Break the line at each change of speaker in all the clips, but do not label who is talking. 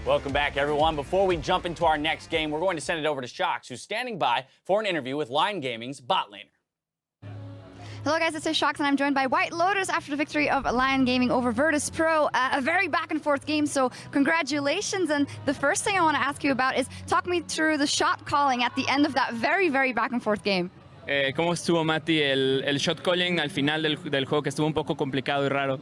Welcome back, everyone. Before we jump into our next game, we're going to send it over to Shox, who's standing by for an interview with Lion Gaming's bot laner.
Hello guys, this is Shox and I'm joined by White Lotus after the victory of Lion Gaming over Virtus Pro. A very back and forth game, so congratulations. And the first thing I want to ask you about is talk me through the shot calling at the end of that very back and forth game.
¿Cómo estuvo, Mati, el shot calling al final del juego, que estuvo un poco complicado y raro?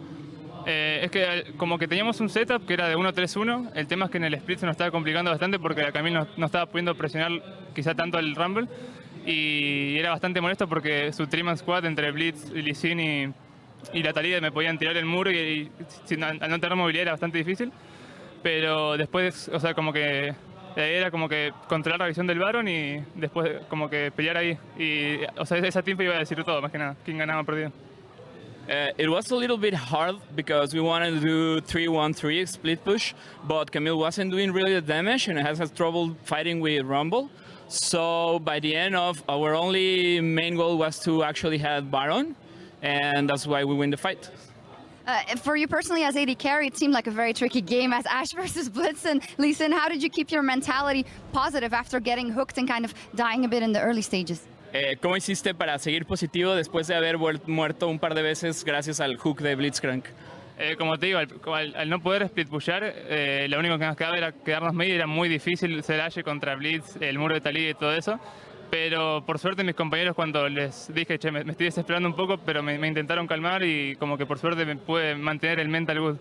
Es que como que teníamos un setup que era de 1-3-1, el tema es que en el split se nos estaba complicando bastante porque la Camille no estaba pudiendo presionar quizá tanto el Rumble y era bastante molesto porque su Triman Squad entre Blitz, Lee Sin y la Talida me podían tirar el muro y al no tener movilidad era bastante difícil, pero después, o sea, como que era como que controlar la visión del Baron y después como que pelear ahí y, o sea, esa team iba a decir todo, más que nada, quién ganaba o perdía.
It was a little bit hard because we wanted to do 3-1-3 split push, but Camille wasn't doing really the damage and has had trouble fighting with Rumble. So by the end of our only main goal was to actually have Baron, and that's why we win the fight.
For you personally as AD carry, it seemed like a very tricky game as Ashe versus Blitz. And Lee Sin, how did you keep your mentality positive after getting hooked and kind of dying a bit in the early stages?
¿Cómo hiciste para seguir positivo después de haber muerto un par de veces gracias al hook de Blitzcrank?
Como te digo, al no poder split pushear, lo único que nos quedaba era quedarnos medio, era muy difícil ser Ashe contra Blitz, el muro de Talía y todo eso. Pero por suerte mis compañeros cuando les dije, che, me estoy desesperando un poco, pero me intentaron calmar y como que por suerte me pude mantener el mental good.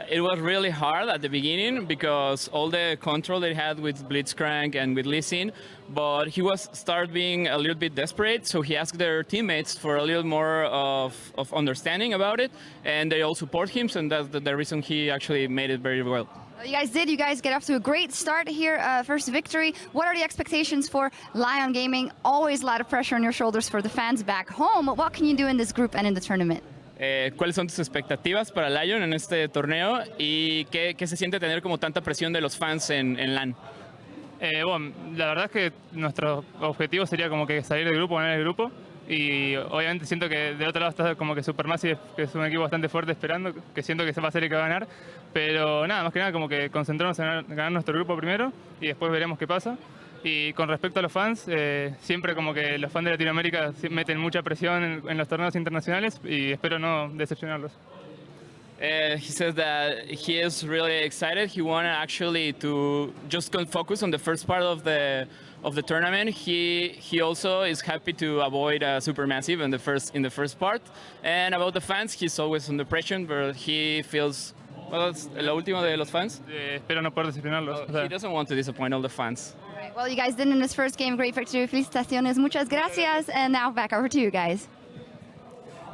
It was really hard at the beginning because all the control they had with Blitzcrank and with Lee Sin, but he started being a little bit desperate, so he asked their teammates for a little more of understanding about it, and they all support him, and that's the reason he actually made it very well.
You guys did. You guys get off to a great start here, first victory. What are the expectations for Lion Gaming? Always a lot of pressure on your shoulders for the fans back home. What can you do in this group and in the tournament?
¿Cuáles son tus expectativas para Lion en este torneo y qué se siente tener como tanta presión de los fans en LAN?
Bueno, la verdad es que nuestro objetivo sería como que salir del grupo, ganar el grupo y obviamente siento que del otro lado está como que Supermassive, que es un equipo bastante fuerte esperando, que siento que se va a ser el que va a ganar, pero nada, más que nada como que concentrarnos en ganar nuestro grupo primero y después veremos qué pasa. Y con respecto a los fans, siempre como que los fans de Latinoamérica meten mucha presión en los torneos internacionales y espero no decepcionarlos.
He says that he is really excited. He wanted actually to just focus on the first part of the tournament. He also is happy to avoid Supermassive in the first part. And about the fans, he's always under pressure, but he feels, well, it's lo último de los fans.
Espero no poder decepcionarlos.
He doesn't want to disappoint all the fans.
Well, you guys did in this first game. Great victory. Felicitaciones. Muchas gracias. And now back over to you guys.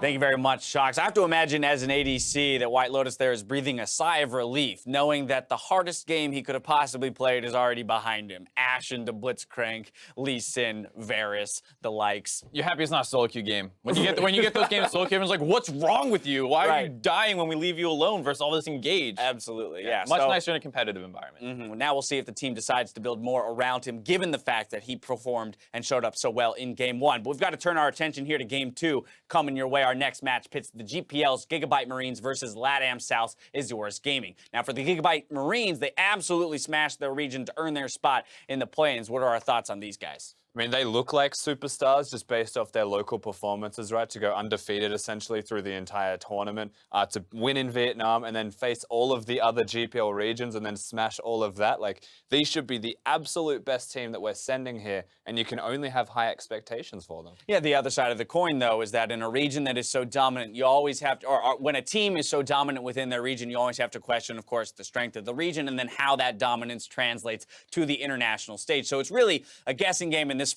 Thank you very much, Shox. I have to imagine as an ADC that White Lotus there is breathing a sigh of relief, knowing that the hardest game he could have possibly played is already behind him. Ashe into Blitzcrank, Lee Sin, Varus, the likes.
You're happy it's not a solo queue game. When you get those games solo queue, everyone's like, what's wrong with you? Why are you dying when we leave you alone versus all this engaged?
Absolutely, yeah.
Much nicer in a competitive environment.
Now we'll see if the team decides to build more around him, given the fact that he performed and showed up so well in Game 1. But we've got to turn our attention here to Game 2 coming your way. Our next match pits the GPL's GIGABYTE Marines versus LATAM South's Isurus Gaming. Now, for the GIGABYTE Marines, they absolutely smashed their region to earn their spot in the play-ins. What are our thoughts on these guys?
I mean, they look like superstars just based off their local performances, right? To go undefeated essentially through the entire tournament, to win in Vietnam and then face all of the other GPL regions and then smash all of that. Like, these should be the absolute best team that we're sending here, and you can only have high expectations for them.
Yeah, the other side of the coin, though, is that in a region that is so dominant, you always have to, or when a team is so dominant within their region, you always have to question, of course, the strength of the region and then how that dominance translates to the international stage. So it's really a guessing game, and this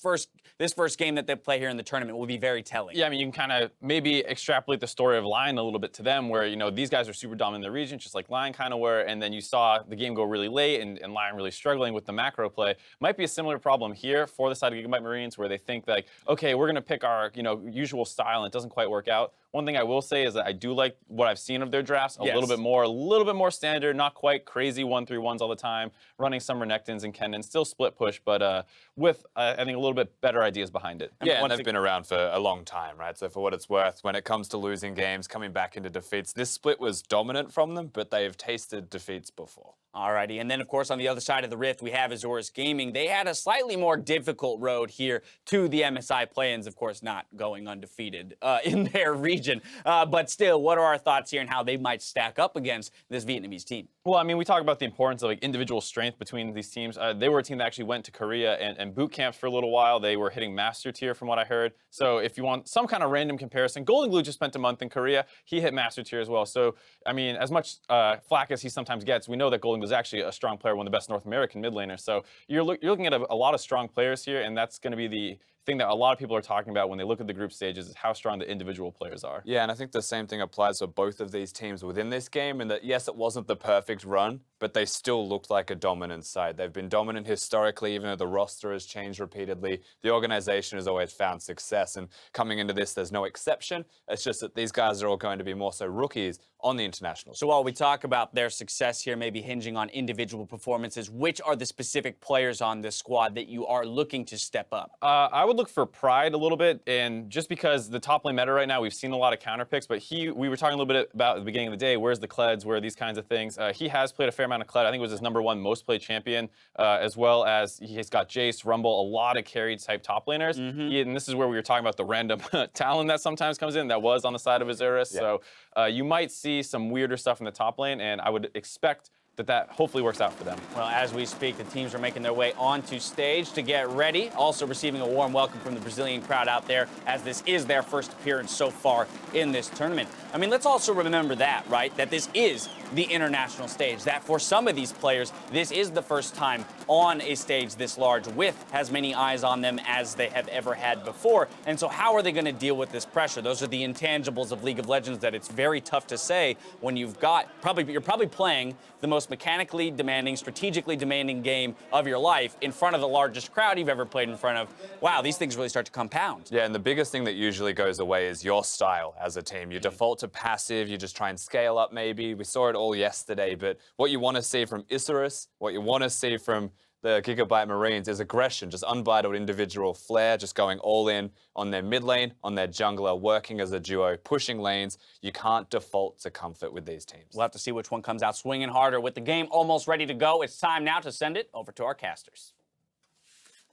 first game that they play here in the tournament will be very telling.
Yeah, I mean, you can kind of maybe extrapolate the story of Lion a little bit to them, where, you know, these guys are super dominant in the region, just like Lion kind of were, and then you saw the game go really late and Lion really struggling with the macro play. Might be a similar problem here for the side of GIGABYTE Marines, where they think like, okay, we're going to pick our, you know, usual style, and it doesn't quite work out. One thing I will say is that I do like what I've seen of their drafts a little bit more standard, not quite crazy 1-3-1s all the time, running some Renekton's and Kendons, still split push, but with, I think, a little bit better ideas behind it.
Yeah, and they've been around for a long time, right? So for what it's worth, when it comes to losing games, coming back into defeats, this split was dominant from them, but they've tasted defeats before.
Alrighty, and then of course on the other side of the rift we have Isurus Gaming. They had a slightly more difficult road here to the MSI play-ins, of course not going undefeated in their region. But still, what are our thoughts here and how they might stack up against this Vietnamese team?
Well, I mean, we talk about the importance of like individual strength between these teams. They were a team that actually went to Korea and boot camps for a little while. They were hitting master tier from what I heard. So if you want some kind of random comparison, Golden Glue just spent a month in Korea. He hit master tier as well. So, I mean, as much flack as he sometimes gets, we know that Golden Glue is actually a strong player, one of the best North American mid laners. So you're looking at a lot of strong players here, and that's going to be the thing that a lot of people are talking about when they look at the group stages is how strong the individual players are.
Yeah, and I think the same thing applies for both of these teams within this game, in that, yes, it wasn't the perfect run, but they still looked like a dominant side. They've been dominant historically, even though the roster has changed repeatedly. The organization has always found success, and coming into this, there's no exception. It's just that these guys are all going to be more so rookies on the international.
So while we talk about their success here, maybe hinging on individual performances, which are the specific players on this squad that you are looking to step up?
I would look for Pride a little bit, and just because the top lane meta right now, we've seen a lot of counter picks, but we were talking a little bit about at the beginning of the day, where's the Kleds, where are these kinds of things. He has played a fair amount of Kled. I think it was his #1 most played champion, as well as he's got Jace, Rumble, a lot of carried type top laners. And this is where we were talking about the random talent that sometimes comes in that was on the side of Isurus. Yeah. So you might see some weirder stuff in the top lane, and I would expect that hopefully works out for them.
Well, as we speak, the teams are making their way onto stage to get ready. Also receiving a warm welcome from the Brazilian crowd out there, as this is their first appearance so far in this tournament. I mean, let's also remember that, right? That this is the international stage. That for some of these players, this is the first time on a stage this large with as many eyes on them as they have ever had before. And so how are they going to deal with this pressure? Those are the intangibles of League of Legends that it's very tough to say when you've got you're probably playing the most mechanically demanding, strategically demanding game of your life in front of the largest crowd you've ever played in front of. Wow, these things really start to compound.
Yeah, and the biggest thing that usually goes away is your style as a team. You default to passive, you just try and scale up maybe. We saw it all yesterday, but what you want to see from Isurus, what you want to see from the GIGABYTE Marines is aggression, just unbridled individual flair, just going all in on their mid lane, on their jungler, working as a duo, pushing lanes. You can't default to comfort with these teams.
We'll have to see which one comes out swinging harder. With the game almost ready to go, it's time now to send it over to our casters.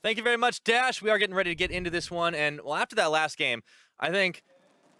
Thank you very much, Dash. We are getting ready to get into this one, and well, after that last game, I think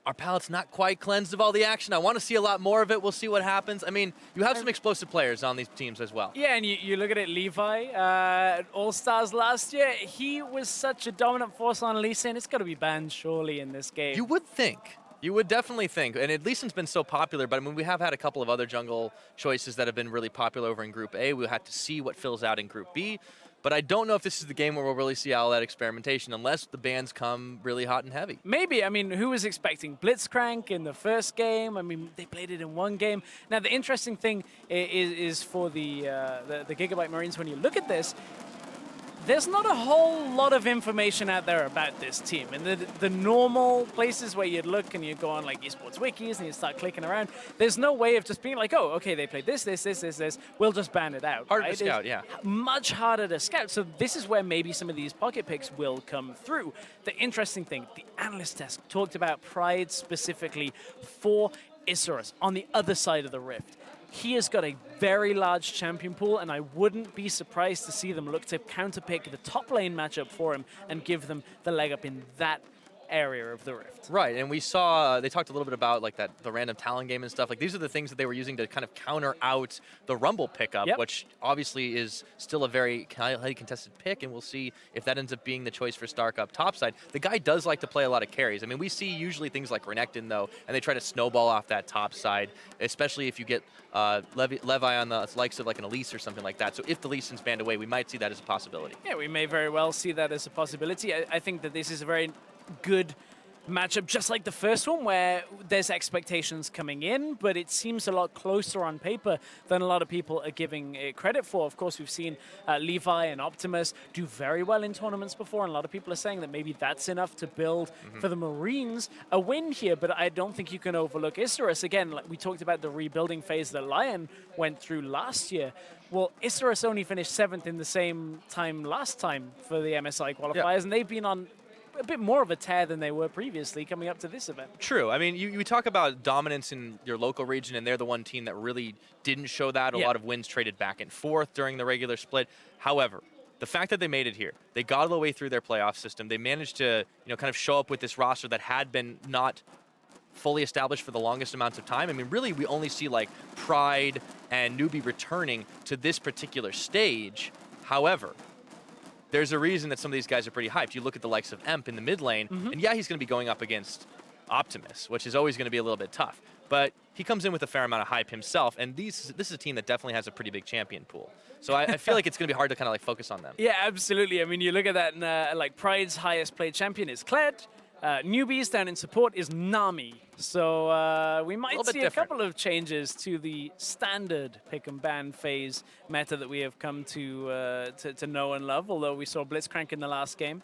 our palate's not quite cleansed of all the action. I want to see a lot more of it. We'll see what happens. I mean, you have some explosive players on these teams as well.
Yeah, and you look at it, Levi, All-Stars last year, he was such a dominant force on Lee Sin. It's got to be banned, surely, in this game.
You would think. You would definitely think. And Lee Sin's been so popular, but I mean, we have had a couple of other jungle choices that have been really popular over in Group A. We'll have to see what fills out in Group B. But I don't know if this is the game where we'll really see all that experimentation unless the bans come really hot and heavy.
Maybe. I mean, who was expecting Blitzcrank in the first game? I mean, they played it in one game. Now, the interesting thing is for the GIGABYTE Marines, when you look at this, there's not a whole lot of information out there about this team. And the normal places where you'd look and you'd go on like Esports wikis and you start clicking around, there's no way of just being like, oh, okay, they played this. We'll just ban it out.
Harder to scout, yeah.
Much harder to scout. So this is where maybe some of these pocket picks will come through. The interesting thing, the analyst desk talked about Pride specifically for Isurus on the other side of the rift. He has got a very large champion pool, and I wouldn't be surprised to see them look to counterpick the top lane matchup for him and give them the leg up in that area of the rift.
Right, and we saw, they talked a little bit about like the random talent game and stuff. Like these are the things that they were using to kind of counter out the Rumble pickup, which obviously is still a very highly contested pick, and we'll see if that ends up being the choice for Stark up topside. The guy does like to play a lot of carries. I mean, we see usually things like Renekton though, and they try to snowball off that top side, especially if you get Levi on the likes of like an Elise or something like that. So if the Lee Sin's banned away, we might see that as a possibility.
Yeah, we may very well see that as a possibility. I think that this is a very good matchup, just like the first one, where there's expectations coming in, but it seems a lot closer on paper than a lot of people are giving it credit for. Of course, we've seen Levi and Optimus do very well in tournaments before, and a lot of people are saying that maybe that's enough to build for the Marines a win here, but I don't think you can overlook Isurus. Again, like we talked about the rebuilding phase that Lion went through last year. Well, Isurus only finished 7th in the same time last time for the MSI qualifiers, and they've been on a bit more of a tear than they were previously coming up to this event.
True. I mean, you talk about dominance in your local region, and they're the one team that really didn't show that. A lot of wins traded back and forth during the regular split. However, the fact that they made it here, they got all the way through their playoff system. They managed to, kind of show up with this roster that had been not fully established for the longest amounts of time. I mean, really, we only see like Pride and Newbie returning to this particular stage. However, there's a reason that some of these guys are pretty hyped. You look at the likes of Emp in the mid lane, and yeah, he's going to be going up against Optimus, which is always going to be a little bit tough. But he comes in with a fair amount of hype himself, and this is a team that definitely has a pretty big champion pool. So I feel like it's going to be hard to kind of like focus on them.
Yeah, absolutely. I mean, you look at that, and like Pride's highest played champion is Kled. Newbies down in support is Nami. So we might see a couple of changes to the standard pick and ban phase meta that we have come to know and love, although we saw Blitzcrank in the last game.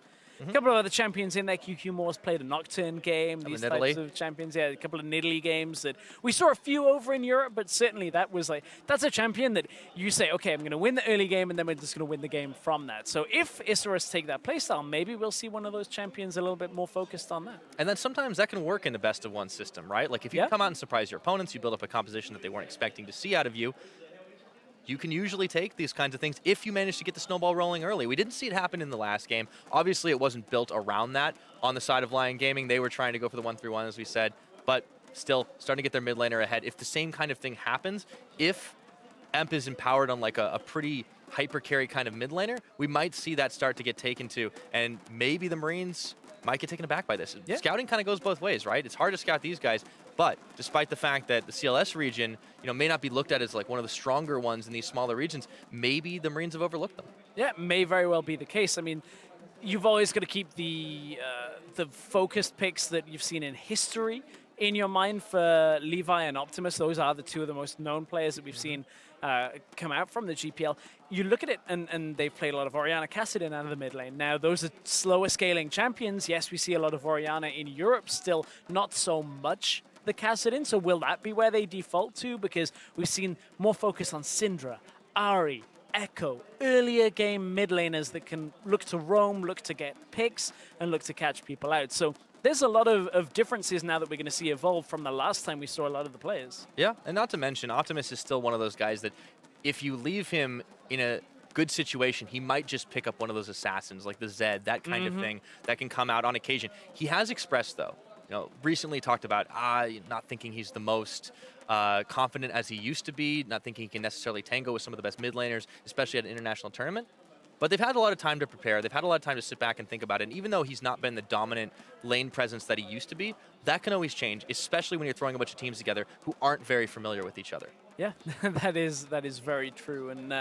A couple of other champions in there. QQ Moore's played a Nocturne game. These types of champions, yeah, a couple of Nidalee games that we saw a few over in Europe, but certainly that was like, that's a champion that you say, okay, I'm going to win the early game, and then we're just going to win the game from that. So if Isurus take that playstyle, maybe we'll see one of those champions a little bit more focused on that.
And then sometimes that can work in the best of one system, right? Like if you come out and surprise your opponents, you build up a composition that they weren't expecting to see out of you. You can usually take these kinds of things if you manage to get the snowball rolling early. We didn't see it happen in the last game. Obviously, it wasn't built around that on the side of Lion Gaming. They were trying to go for the 1-3-1, as we said, but still starting to get their mid laner ahead. If the same kind of thing happens, if Emp is empowered on like a pretty hyper carry kind of mid laner, we might see that start to get taken to, and maybe the Marines might get taken aback by this. Yeah. Scouting kind of goes both ways, right? It's hard to scout these guys, but despite the fact that the CLS region, may not be looked at as like one of the stronger ones in these smaller regions, maybe the Marines have overlooked them.
Yeah, may very well be the case. I mean, you've always got to keep the focused picks that you've seen in history in your mind for Levi and Optimus. Those are the two of the most known players that we've seen come out from the GPL. You look at it, and they've played a lot of Orianna Kassadin out of the mid lane. Now, those are slower scaling champions. Yes, we see a lot of Orianna in Europe, still not so much the Kassadin. So will that be where they default to? Because we've seen more focus on Syndra, Ahri, Echo, earlier game mid laners that can look to roam, look to get picks, and look to catch people out. So there's a lot of differences now that we're going to see evolve from the last time we saw a lot of the players.
Yeah, and not to mention, Optimus is still one of those guys that if you leave him in a good situation, he might just pick up one of those assassins like the Zed, that kind of thing that can come out on occasion. He has expressed, though, recently talked about not thinking he's the most confident as he used to be, not thinking he can necessarily tango with some of the best mid laners, especially at an international tournament. But they've had a lot of time to prepare. They've had a lot of time to sit back and think about it. And even though he's not been the dominant lane presence that he used to be, that can always change, especially when you're throwing a bunch of teams together who aren't very familiar with each other.
Yeah, that is very true. And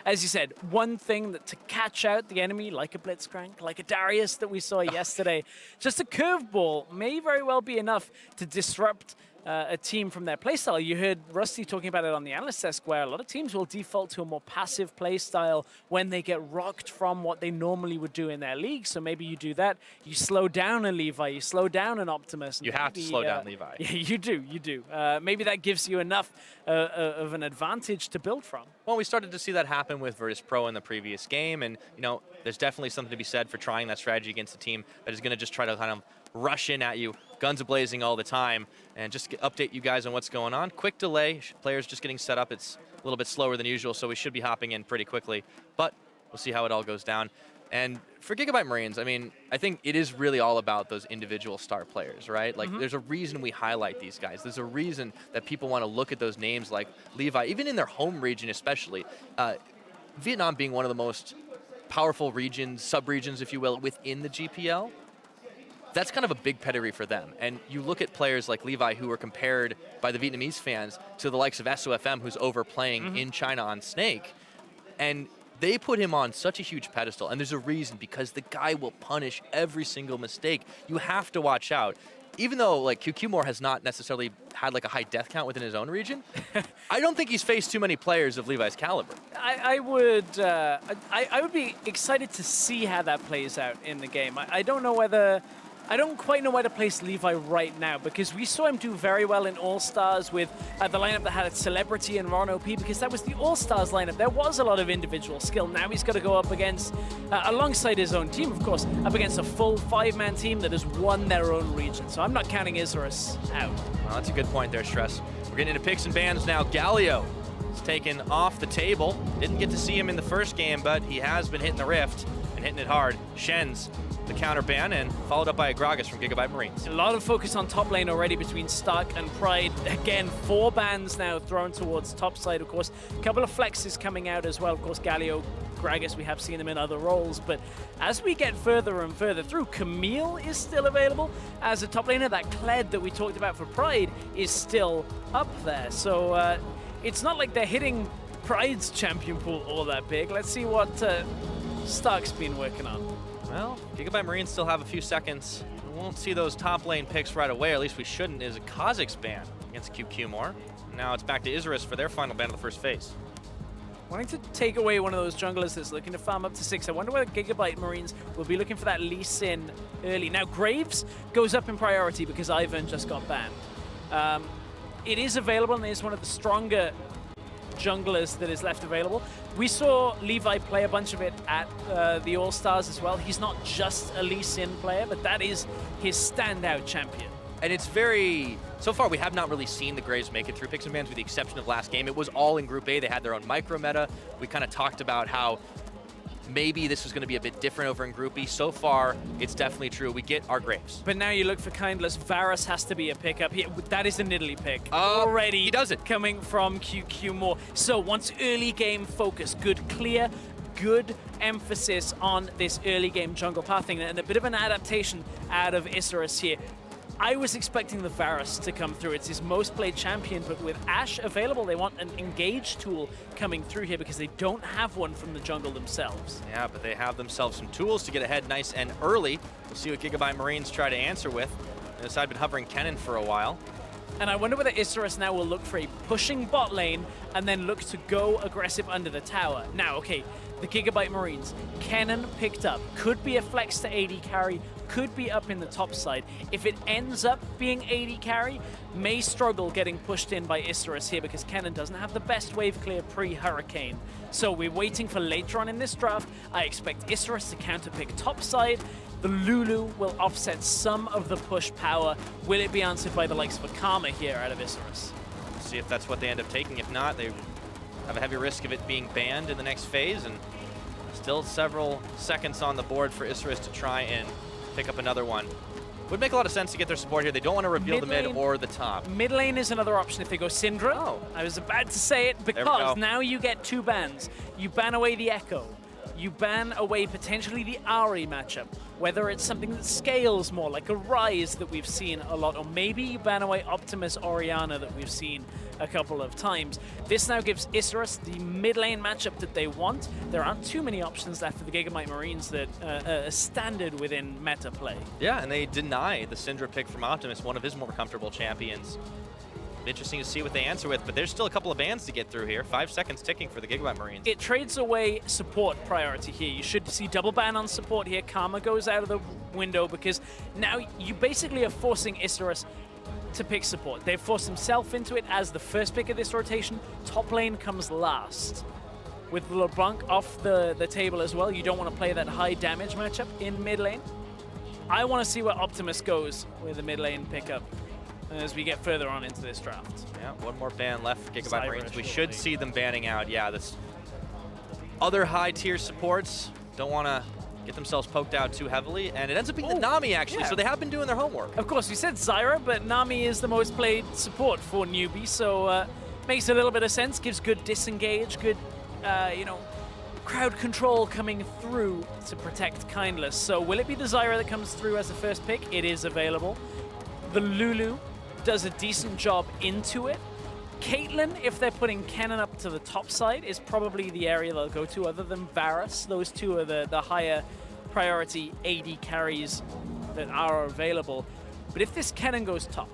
as you said, one thing that to catch out the enemy, like a Blitzcrank, like a Darius that we saw yesterday, just a curveball may very well be enough to disrupt a team from their playstyle. You heard Rusty talking about it on the analyst desk, where a lot of teams will default to a more passive playstyle when they get rocked from what they normally would do in their league. So maybe you do that. You slow down a Levi, you slow down an Optimus.
You have to slow down Levi.
Yeah, you do. Maybe that gives you enough of an advantage to build from.
Well, we started to see that happen with Virtus Pro in the previous game, and there's definitely something to be said for trying that strategy against a team that is going to just try to kind of rush in at you, guns a-blazing all the time, and just update you guys on what's going on. Quick delay, players just getting set up. It's a little bit slower than usual, so we should be hopping in pretty quickly, but we'll see how it all goes down. And for GIGABYTE Marines, I mean, I think it is really all about those individual star players, right? Like, there's a reason we highlight these guys. There's a reason that people want to look at those names like Levi, even in their home region especially. Vietnam being one of the most powerful regions, sub-regions, if you will, within the GPL, that's kind of a big pedigree for them. And you look at players like Levi, who are compared by the Vietnamese fans to the likes of SOFM, who's overplaying in China on Snake, and they put him on such a huge pedestal. And there's a reason, because the guy will punish every single mistake. You have to watch out. Even though like QQ Moore has not necessarily had like a high death count within his own region, I don't think he's faced too many players of Levi's caliber.
I would be excited to see how that plays out in the game. I don't know whether I don't quite know where to place Levi right now, because we saw him do very well in All-Stars with the lineup that had Celebrity and Ron OP, because that was the All-Stars lineup. There was a lot of individual skill. Now he's got to go up against, alongside his own team, of course, up against a full 5-man team that has won their own region. So I'm not counting Isurus out.
Well, that's a good point there, Stress. We're getting into picks and bans now. Galio is taken off the table. Didn't get to see him in the first game, but he has been hitting the Rift and hitting it hard. Shen's the counter ban, and followed up by Agragas from GIGABYTE Marines.
A lot of focus on top lane already between Stark and Pride. Again, 4 bans now thrown towards top side, of course. A couple of flexes coming out as well. Of course, Galio, Gragas, we have seen them in other roles. But as we get further and further through, Camille is still available as a top laner. That Kled that we talked about for Pride is still up there. So it's not like they're hitting Pride's champion pool all that big. Let's see what Stark's been working on.
Well, GIGABYTE Marines still have a few seconds. We won't see those top lane picks right away, or at least we shouldn't, is a Kha'Zix ban against QQ more. Now it's back to Isurus for their final ban of the first phase.
Wanting to take away one of those junglers that's looking to farm up to 6. I wonder whether GIGABYTE Marines will be looking for that Lee Sin early. Now, Graves goes up in priority because Ivan just got banned. It is available and is one of the stronger junglers that is left available. We saw Levi play a bunch of it at the All-Stars as well. He's not just a Lee Sin player, but that is his standout champion.
And it's very... So far, we have not really seen the Graves make it through picks and bans with the exception of last game. It was all in Group A. They had their own micro meta. We kind of talked about how maybe this was going to be a bit different over in Group B. So far, it's definitely true. We get our Graves.
But now you look for Kindless. Varus has to be a pickup. That is a Nidalee pick. Already
he does it.
Coming from QQ more. So once early game focus, good clear, good emphasis on this early game jungle pathing, and a bit of an adaptation out of Isurus here. I was expecting the Varus to come through. It's his most played champion, but with Ashe available, they want an engage tool coming through here because they don't have one from the jungle themselves.
Yeah, but they have themselves some tools to get ahead nice and early. We'll see what GIGABYTE Marines try to answer with. This side been hovering Kennen for a while.
And I wonder whether Isurus now will look for a pushing bot lane and then look to go aggressive under the tower. Now, okay, the GIGABYTE Marines. Kennen picked up. Could be a flex to AD carry. Could be up in the top side. If it ends up being AD carry, may struggle getting pushed in by Isurus here because Kennen doesn't have the best wave clear pre-Hurricane. So we're waiting for later on in this draft. I expect Isurus to counterpick top side. The Lulu will offset some of the push power. Will it be answered by the likes of a Karma here out of Isurus?
See if that's what they end up taking. If not, they have a heavy risk of it being banned in the next phase, and still several seconds on the board for Isurus to try and pick up another one. Would make a lot of sense to get their support here. They don't want to reveal the mid or the top.
Mid lane is another option if they go Syndra.
Oh.
I was about to say it because now you get 2 bans. You ban away the Echo. You ban away potentially the Ahri matchup, whether it's something that scales more, like a Rise that we've seen a lot, or maybe you ban away Optimus Orianna that we've seen a couple of times. This now gives Isurus the mid lane matchup that they want. There aren't too many options left for the GIGABYTE Marines that are standard within meta play.
Yeah, and they deny the Syndra pick from Optimus, one of his more comfortable champions. Interesting to see what they answer with, but there's still a couple of bans to get through here. 5 seconds ticking for the GIGABYTE Marines.
It trades away support priority here. You should see double ban on support here. Karma goes out of the window because now you basically are forcing Isurus to pick support. They've forced himself into it as the first pick of this rotation. Top lane comes last. With LeBlanc off the table as well, you don't want to play that high damage matchup in mid lane. I want to see where Optimus goes with the mid lane pickup as we get further on into this draft.
Yeah, one more ban left for GIGABYTE Marines. We
shortly.
should see them banning out. Yeah, this other high tier supports don't want to get themselves poked out too heavily, and it ends up being the Nami actually, so they have been doing their homework.
Of course, we said Zyra, but Nami is the most played support for newbie, so makes a little bit of sense, gives good disengage, good, you know, crowd control coming through to protect Kindless. So will it be the Zyra that comes through as the first pick? It is available. The Lulu does a decent job into it. Caitlyn, if they're putting Kennen up to the top side, is probably the area they'll go to, other than Varus. Those two are the higher priority AD carries that are available. But if this Kennen goes top,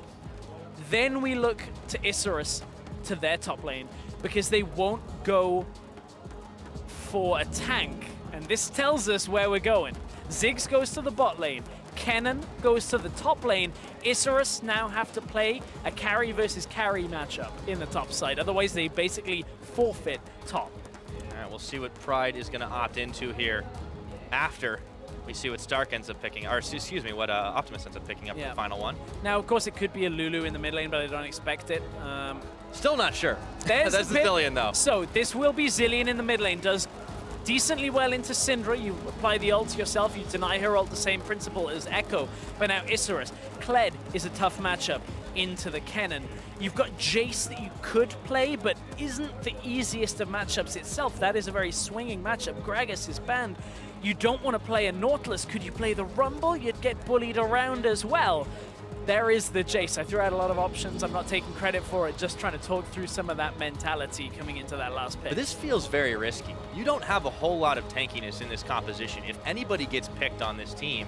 then we look to Isurus to their top lane, because they won't go for a tank. And this tells us where we're going. Ziggs goes to the bot lane. Kennen goes to the top lane, Isurus now have to play a carry versus carry matchup in the top side. Otherwise, they basically forfeit top.
All right, we'll see what Pride is going to opt into here after we see what Stark ends up picking, or excuse me, what Optimus ends up picking up for the final one.
Now, of course, it could be a Lulu in the mid lane, but I don't expect it.
Still not sure.
There's
That's the Zillion, though.
So this will be Zillion in the mid lane. Does decently well into Syndra. You apply the ult yourself. You deny her ult, the same principle as Echo. But now Isurus. Kled is a tough matchup into the Kennen. You've got Jace that you could play, but isn't the easiest of matchups itself. That is a very swinging matchup. Gragas is banned. You don't want to play a Nautilus. Could you play the Rumble? You'd get bullied around as well. There is the Jace. I threw out a lot of options. I'm not taking credit for it, just trying to talk through some of that mentality coming into that last pick.
But this feels very risky. You don't have a whole lot of tankiness in this composition. If anybody gets picked on this team,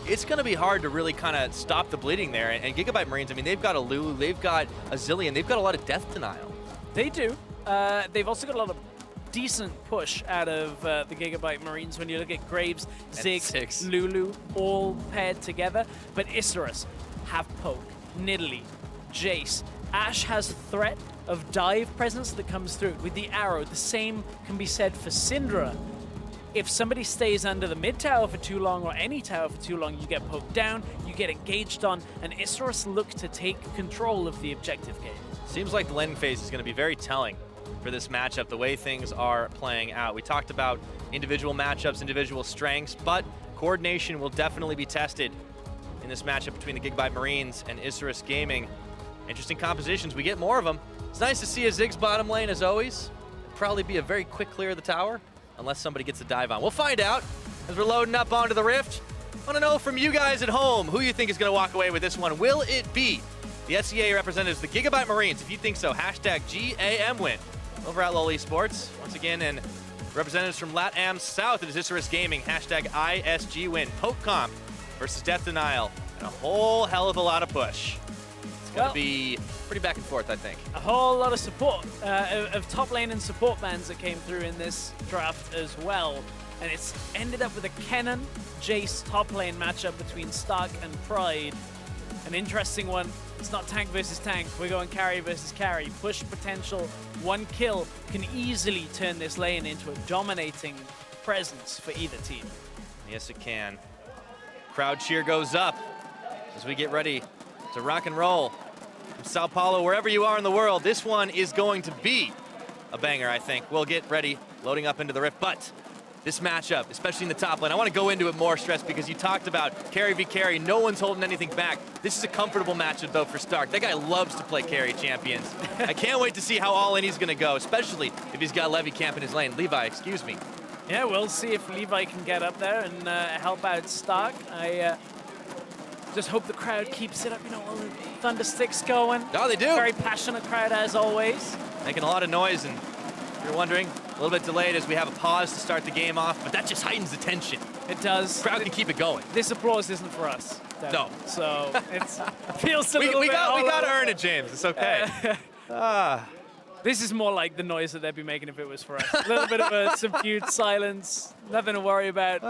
it's going to be hard to really kind of stop the bleeding there. And GIGABYTE Marines, I mean, they've got a Lulu, they've got a Zillion, they've got a lot of death denial.
They do. They've also got a lot of decent push out of the GIGABYTE Marines when you look at Graves, Ziggs, Lulu, all paired together. But Isurus have Poke, Nidalee, Jace. Ashe has threat of dive presence that comes through with the arrow. The same can be said for Syndra. If somebody stays under the mid tower for too long, or any tower for too long, you get poked down, you get engaged on, and Isurus look to take control of the objective game.
Seems like the lane phase is going to be very telling for this matchup, the way things are playing out. We talked about individual matchups, individual strengths, but coordination will definitely be tested in this matchup between the GIGABYTE Marines and Isurus Gaming. Interesting compositions. We get more of them. It's nice to see a Ziggs bottom lane, as always. It'll probably be a very quick clear of the tower, unless somebody gets a dive on. We'll find out as we're loading up onto the Rift. I want to know from you guys at home who you think is going to walk away with this one. Will it be the SEA representatives, the GIGABYTE Marines? If you think so, hashtag GAM win over at LOL Esports. Once again, and representatives from LATAM South, it is Isurus Gaming, hashtag ISG win. Poke Comp versus Death Denial, and a whole hell of a lot of push. It's going to be pretty back and forth, I think.
A whole lot of support, of top lane and support bans that came through in this draft as well. And it's ended up with a Kennen, Jace top lane matchup between Stark and Pride. An interesting one. It's not tank versus tank. We're going carry versus carry. Push potential. One kill can easily turn this lane into a dominating presence for either team.
Yes, it can. Crowd cheer goes up as we get ready to rock and roll. From Sao Paulo, wherever you are in the world, this one is going to be a banger, I think. We'll get ready, loading up into the Rift, but this matchup, especially in the top lane, I want to go into it more, Stress, because you talked about carry v carry. No one's holding anything back. This is a comfortable matchup, though, for Stark. That guy loves to play carry champions. I can't wait to see how all in he's going to go, especially if he's got Levi camp in his lane. Levi, excuse me.
Yeah, we'll see if Levi can get up there and help out Stark. I just hope the crowd keeps it up. You know, all the thunder sticks going.
Oh, they do.
Very passionate crowd, as always.
Making a lot of noise, and if you're wondering, a little bit delayed as we have a pause to start the game off, but that just heightens the tension.
It does.
Crowd can keep it going.
This applause isn't for us, Devin.
No.
So it feels a little
we
bit
got to earn it, James. It's okay.
This is more like the noise that they'd be making if it was for us. A little bit of a subdued silence, nothing to worry about.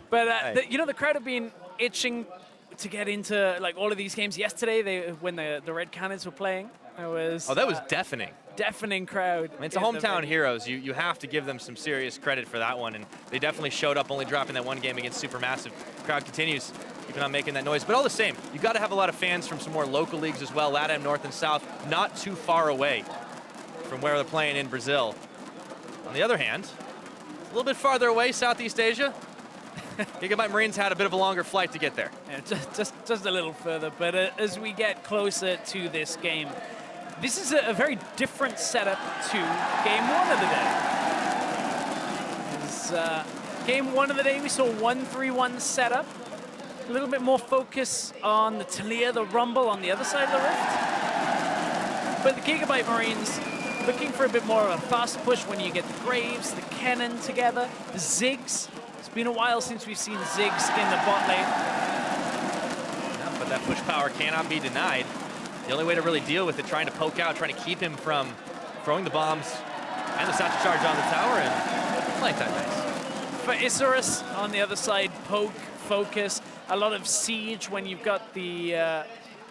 But you know, the crowd have been itching to get into like all of these games. Yesterday, when the Red Cannons were playing, it was
that was deafening.
Deafening crowd.
I mean, it's a hometown heroes. You have to give them some serious credit for that one, and they definitely showed up, only dropping that one game against Supermassive. Crowd continues keeping on making that noise, but all the same, you got to have a lot of fans from some more local leagues as well. LATAM North and South, not too far away from where they're playing in Brazil. On the other hand, a little bit farther away, Southeast Asia. GIGABYTE Marines had a bit of a longer flight to get there.
Yeah, just a little further, but as we get closer to this game, this is a very different setup to game one of the day. Game one of the day, we saw 1-3-1 setup. A little bit more focus on the Talia, the Rumble on the other side of the Rift. But the GIGABYTE Marines looking for a bit more of a fast push when you get the Graves, the Kennen together, the Ziggs. It's been a while since we've seen Ziggs in the bot lane.
Yeah, but that push power cannot be denied. The only way to really deal with it, trying to poke out, trying to keep him from throwing the bombs and the satchel charge on the tower, and like that nice.
for Isurus on the other side, poke, focus, a lot of siege when you've got the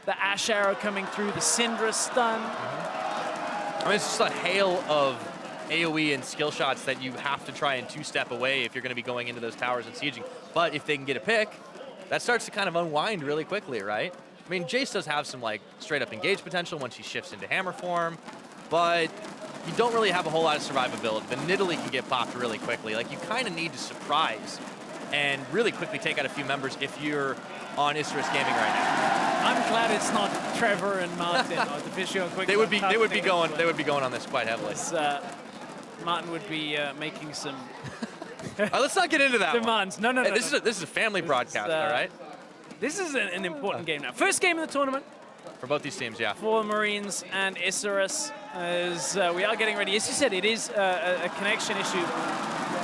Ash Arrow coming through, the Syndra stun.
I mean, it's just a hail of AoE and skill shots that you have to try and two-step away if you're going to be going into those towers and sieging. But if they can get a pick, that starts to kind of unwind really quickly, right? I mean, Jace does have some like straight-up engage potential once he shifts into hammer form, but you don't really have a whole lot of survivability. The Nidalee can get popped really quickly. Like, you kind of need to surprise and really quickly take out a few members if you're on Isurus Gaming right now.
I'm glad it's not Trevor and Martin or the Visual Quick.
They would be going on this quite heavily.
Martin would be making some
let's not get into that
demands.
one.
No.
Hey, this is a family broadcast, all right?
This is an important game now. First game of the tournament
For both these teams, yeah.
for Marines and Isurus. As we are getting ready, as you said, it is a connection issue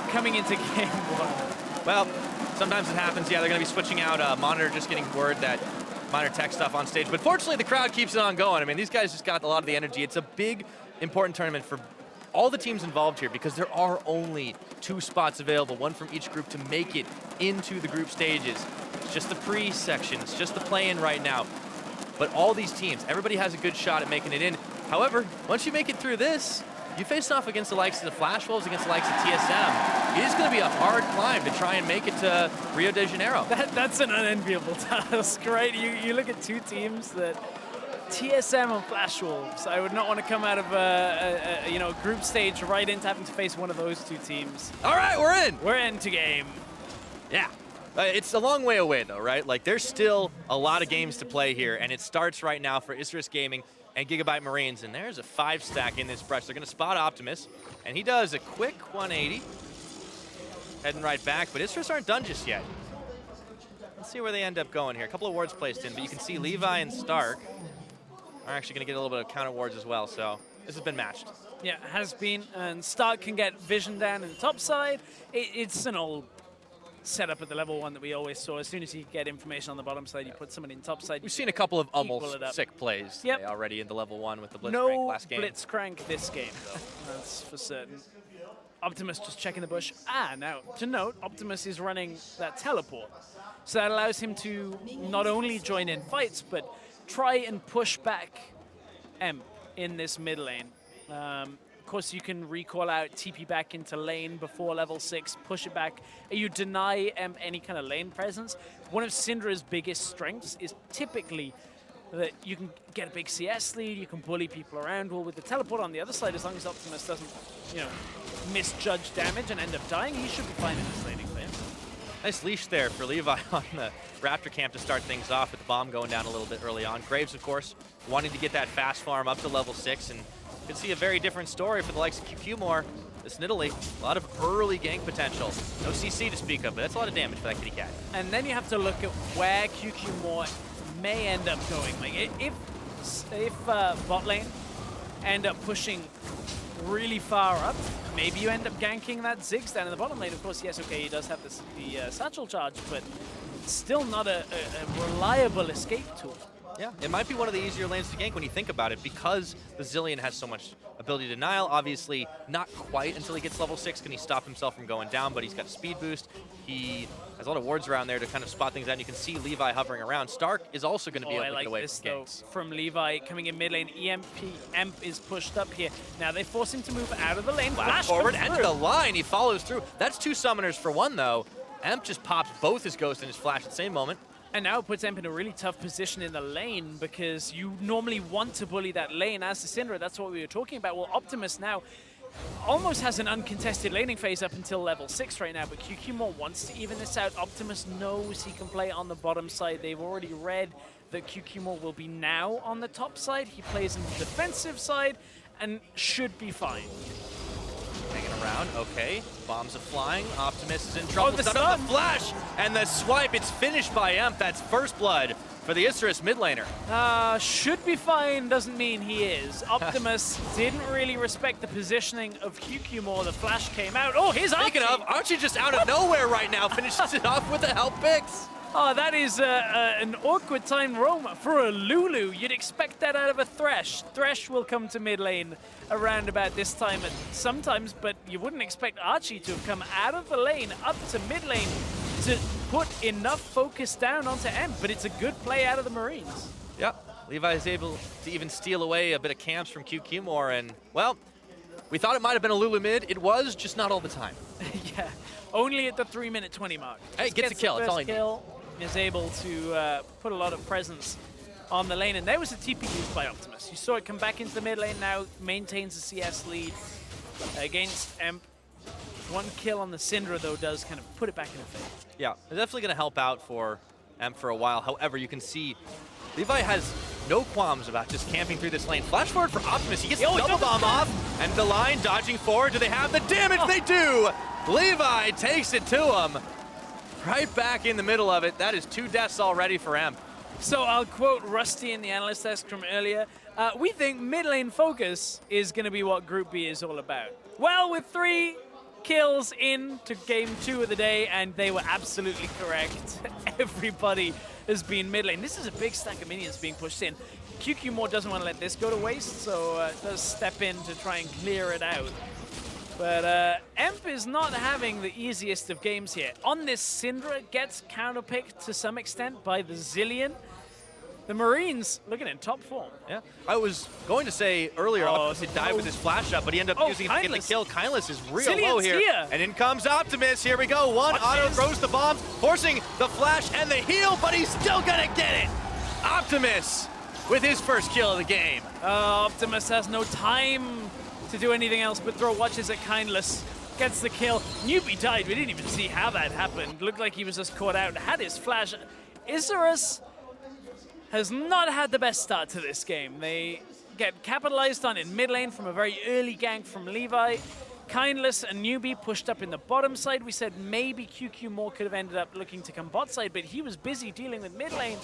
coming into game one.
Well, sometimes it happens. Yeah, they're going to be switching out. Monitor just getting word that minor tech stuff on stage. But fortunately, the crowd keeps it on going. I mean, these guys just got a lot of the energy. It's a big, important tournament for all the teams involved here because there are only 2 spots available, one from each group to make it into the group stages. It's just the pre-section. It's just the play-in right now. But all these teams, everybody has a good shot at making it in. However, once you make it through this, you face off against the likes of the Flash Wolves, against the likes of TSM. It is going to be a hard climb to try and make it to Rio de Janeiro.
That's an unenviable task, right? You look at 2 teams that TSM and Flash Wolves. I would not want to come out of a group stage right into having to face one of those 2 teams.
All right, we're in.
We're into game.
Yeah. It's a long way away, though, right? Like, there's still a lot of games to play here, and it starts right now for Isurus Gaming and GIGABYTE Marines, and there's a 5-stack in this brush. They're going to spot Optimus, and he does a quick 180, heading right back, but Isurus aren't done just yet. Let's see where they end up going here. A couple of wards placed in, but you can see Levi and Stark are actually going to get a little bit of counter wards as well, so this has been matched.
Yeah, it has been, and Stark can get vision down in the top side. It's an old setup at the level 1 that we always saw. As soon as you get information on the bottom side, you put someone in top side.
We've seen a couple of almost sick plays already in the level 1 with the Blitzcrank last game.
No Blitzcrank this game, though. That's for certain. Optimus just checking the bush. Now, to note, Optimus is running that teleport. So that allows him to not only join in fights, but try and push back Emp in this mid lane. Of course, you can recall out, TP back into lane before level 6, push it back. You deny Emp any kind of lane presence. One of Syndra's biggest strengths is typically that you can get a big CS lead, you can bully people around. Well, with the teleport on the other side, as long as Optimus doesn't, misjudge damage and end up dying, he should be fine in this laning phase.
Nice leash there for Levi on the Raptor camp to start things off with the bomb going down a little bit early on. Graves, of course, wanting to get that fast farm up to level 6, and you can see a very different story for the likes of QQ. This Nidalee, a lot of early gank potential. No CC to speak of, but that's a lot of damage for that kitty cat.
And then you have to look at where QQ may end up going. Like if bot lane end up pushing really far up, maybe you end up ganking that Ziggs down in the bottom lane. Of course, yes, okay, he does have the satchel charge, but still not a reliable escape tool.
Yeah, it might be one of the easier lanes to gank when you think about it, because the Zilean has so much ability to denial. Obviously, not quite until he gets level 6 can he stop himself from going down, but he's got a speed boost. He has a lot of wards around there to kind of spot things out. And you can see Levi hovering around. Stark is also going to be able to get away from ganks.
From Levi coming in mid lane. Emp is pushed up here. Now they force him to move out of the lane.
Flash forward, enter the line. He follows through. That's 2 summoners for 1, though. Emp just pops both his Ghost and his Flash at the same moment.
And now it puts Emp in a really tough position in the lane, because you normally want to bully that lane as the Syndra. That's what we were talking about. Well, Optimus now almost has an uncontested laning phase up until level 6 right now, but QQ wants to even this out. Optimus knows he can play on the bottom side. They've already read that QQ will be now on the top side. He plays in the defensive side and should be fine.
Hanging around, okay. Bombs are flying. Optimus is in trouble.
The
stun of the flash and the swipe. It's finished by Emp. That's first blood for the Isurus mid laner.
Should be fine doesn't mean he is. Optimus didn't really respect the positioning of QQ. The flash came out. Oh, here's
Speaking of, aren't you just out of nowhere right now? Finishes it off with the help picks.
Oh, that is an awkward time roam for a Lulu. You'd expect that out of a Thresh. Thresh will come to mid lane around about this time sometimes, but you wouldn't expect Archie to have come out of the lane up to mid lane to put enough focus down onto M. But it's a good play out of the Marines.
Yep. Levi is able to even steal away a bit of camps from QQ more, and, well, we thought it might have been a Lulu mid. It was, just not all the time.
Yeah, only at the 3-minute 20 mark.
Hey, gets a kill. That's all he needs.
Is able to put a lot of presence on the lane, and there was a TP used by Optimus. You saw it come back into the mid lane, now maintains the CS lead against Emp. One kill on the Syndra, though, does kind of put it back in the face.
Yeah, they're definitely going to help out for Emp for a while. However, you can see Levi has no qualms about just camping through this lane. Flash forward for Optimus. He gets the double bomb off, and the line dodging forward. Do they have the damage? Oh. They do! Levi takes it to him. Right back in the middle of it. That is 2 deaths already for Emp.
So I'll quote Rusty in the analyst desk from earlier. We think mid lane focus is going to be what Group B is all about. Well, with 3 kills into game 2 of the day, and they were absolutely correct. Everybody has been mid lane. This is a big stack of minions being pushed in. QQ More doesn't want to let this go to waste, so does step in to try and clear it out. But Emp is not having the easiest of games here. On this, Syndra gets counterpicked to some extent by the Zillion. The Marines looking in top form.
Yeah, I was going to say earlier, Optimus had died with his flash up, but he ended up using it to get the kill. Kindless is real low here. And in comes Optimus. Here we go. One auto throws the bomb, forcing the flash and the heal, but he's still gonna get it. Optimus with his first kill of the game.
Optimus has no time to do anything else but throw watches at Kindless. Gets the kill. Newbie died. We didn't even see how that happened. Looked like he was just caught out. Had his flash. Isurus has not had the best start to this game. They get capitalized on in mid lane from a very early gank from Levi. Kindless and Newbie pushed up in the bottom side. We said maybe QQ More could have ended up looking to come bot side, but he was busy dealing with mid lane.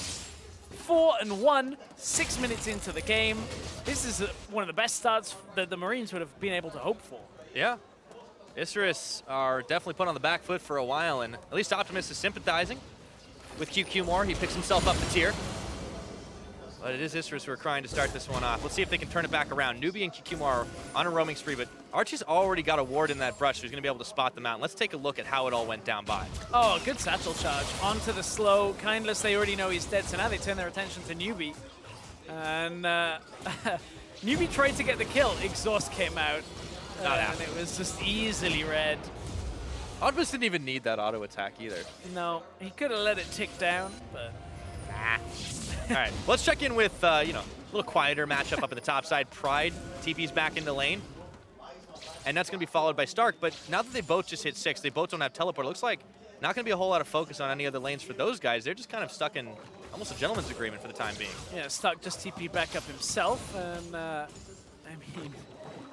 4-1, 6 minutes into the game. This is one of the best starts that the Marines would have been able to hope for.
Yeah. Isurus are definitely put on the back foot for a while, and at least Optimus is sympathizing with QQ More. He picks himself up the tier. But it is Isurus who are trying to start this one off. Let's see if they can turn it back around. Newbie and QQ More are on a roaming spree, but Archie's already got a ward in that brush, so he's going to be able to spot them out. Let's take a look at how it all went down by.
Oh, good satchel charge. Onto the slow. Kindless, they already know he's dead, so now they turn their attention to Newbie. And Newbie tried to get the kill. Exhaust came out, and it was just easily red.
Optimus didn't even need that auto attack either.
No, he could have let it tick down, but nah.
All right, let's check in with, you know, a little quieter matchup up in the top side. Pride TP's back into lane. And that's going to be followed by Stark. But now that they both just hit 6, they both don't have teleport. It looks like not going to be a whole lot of focus on any other lanes for those guys. They're just kind of stuck in almost a gentleman's agreement for the time being.
Yeah, Stark just TP back up himself. And, I mean,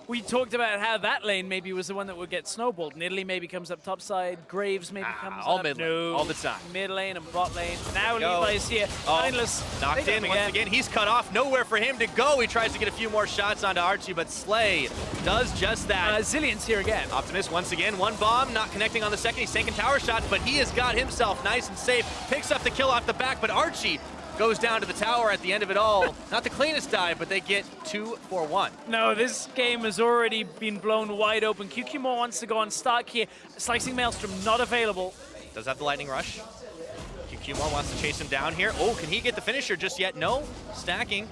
we talked about how that lane maybe was the one that would get snowballed. Nidalee maybe comes up top side. Graves maybe comes
all
up.
mid lane,
no.
all the time.
Mid lane and bot lane. Now Levi's here. Mindless.
Knocked in once again. He's cut off. Nowhere for him to go. He tries to get a few more shots onto Archie, but Slay does just that.
Zillion's here again.
Optimus once again. One bomb, not connecting on the second. He's taking tower shots, but he has got himself nice and safe. Picks up the kill off the back, but Archie goes down to the tower at the end of it all. Not the cleanest dive, but they get 2 for 1.
No, this game has already been blown wide open. QQ More wants to go on Stark here. Slicing Maelstrom not available.
Does have the lightning rush. QQ More wants to chase him down here. Oh, can he get the finisher just yet? No. Stacking.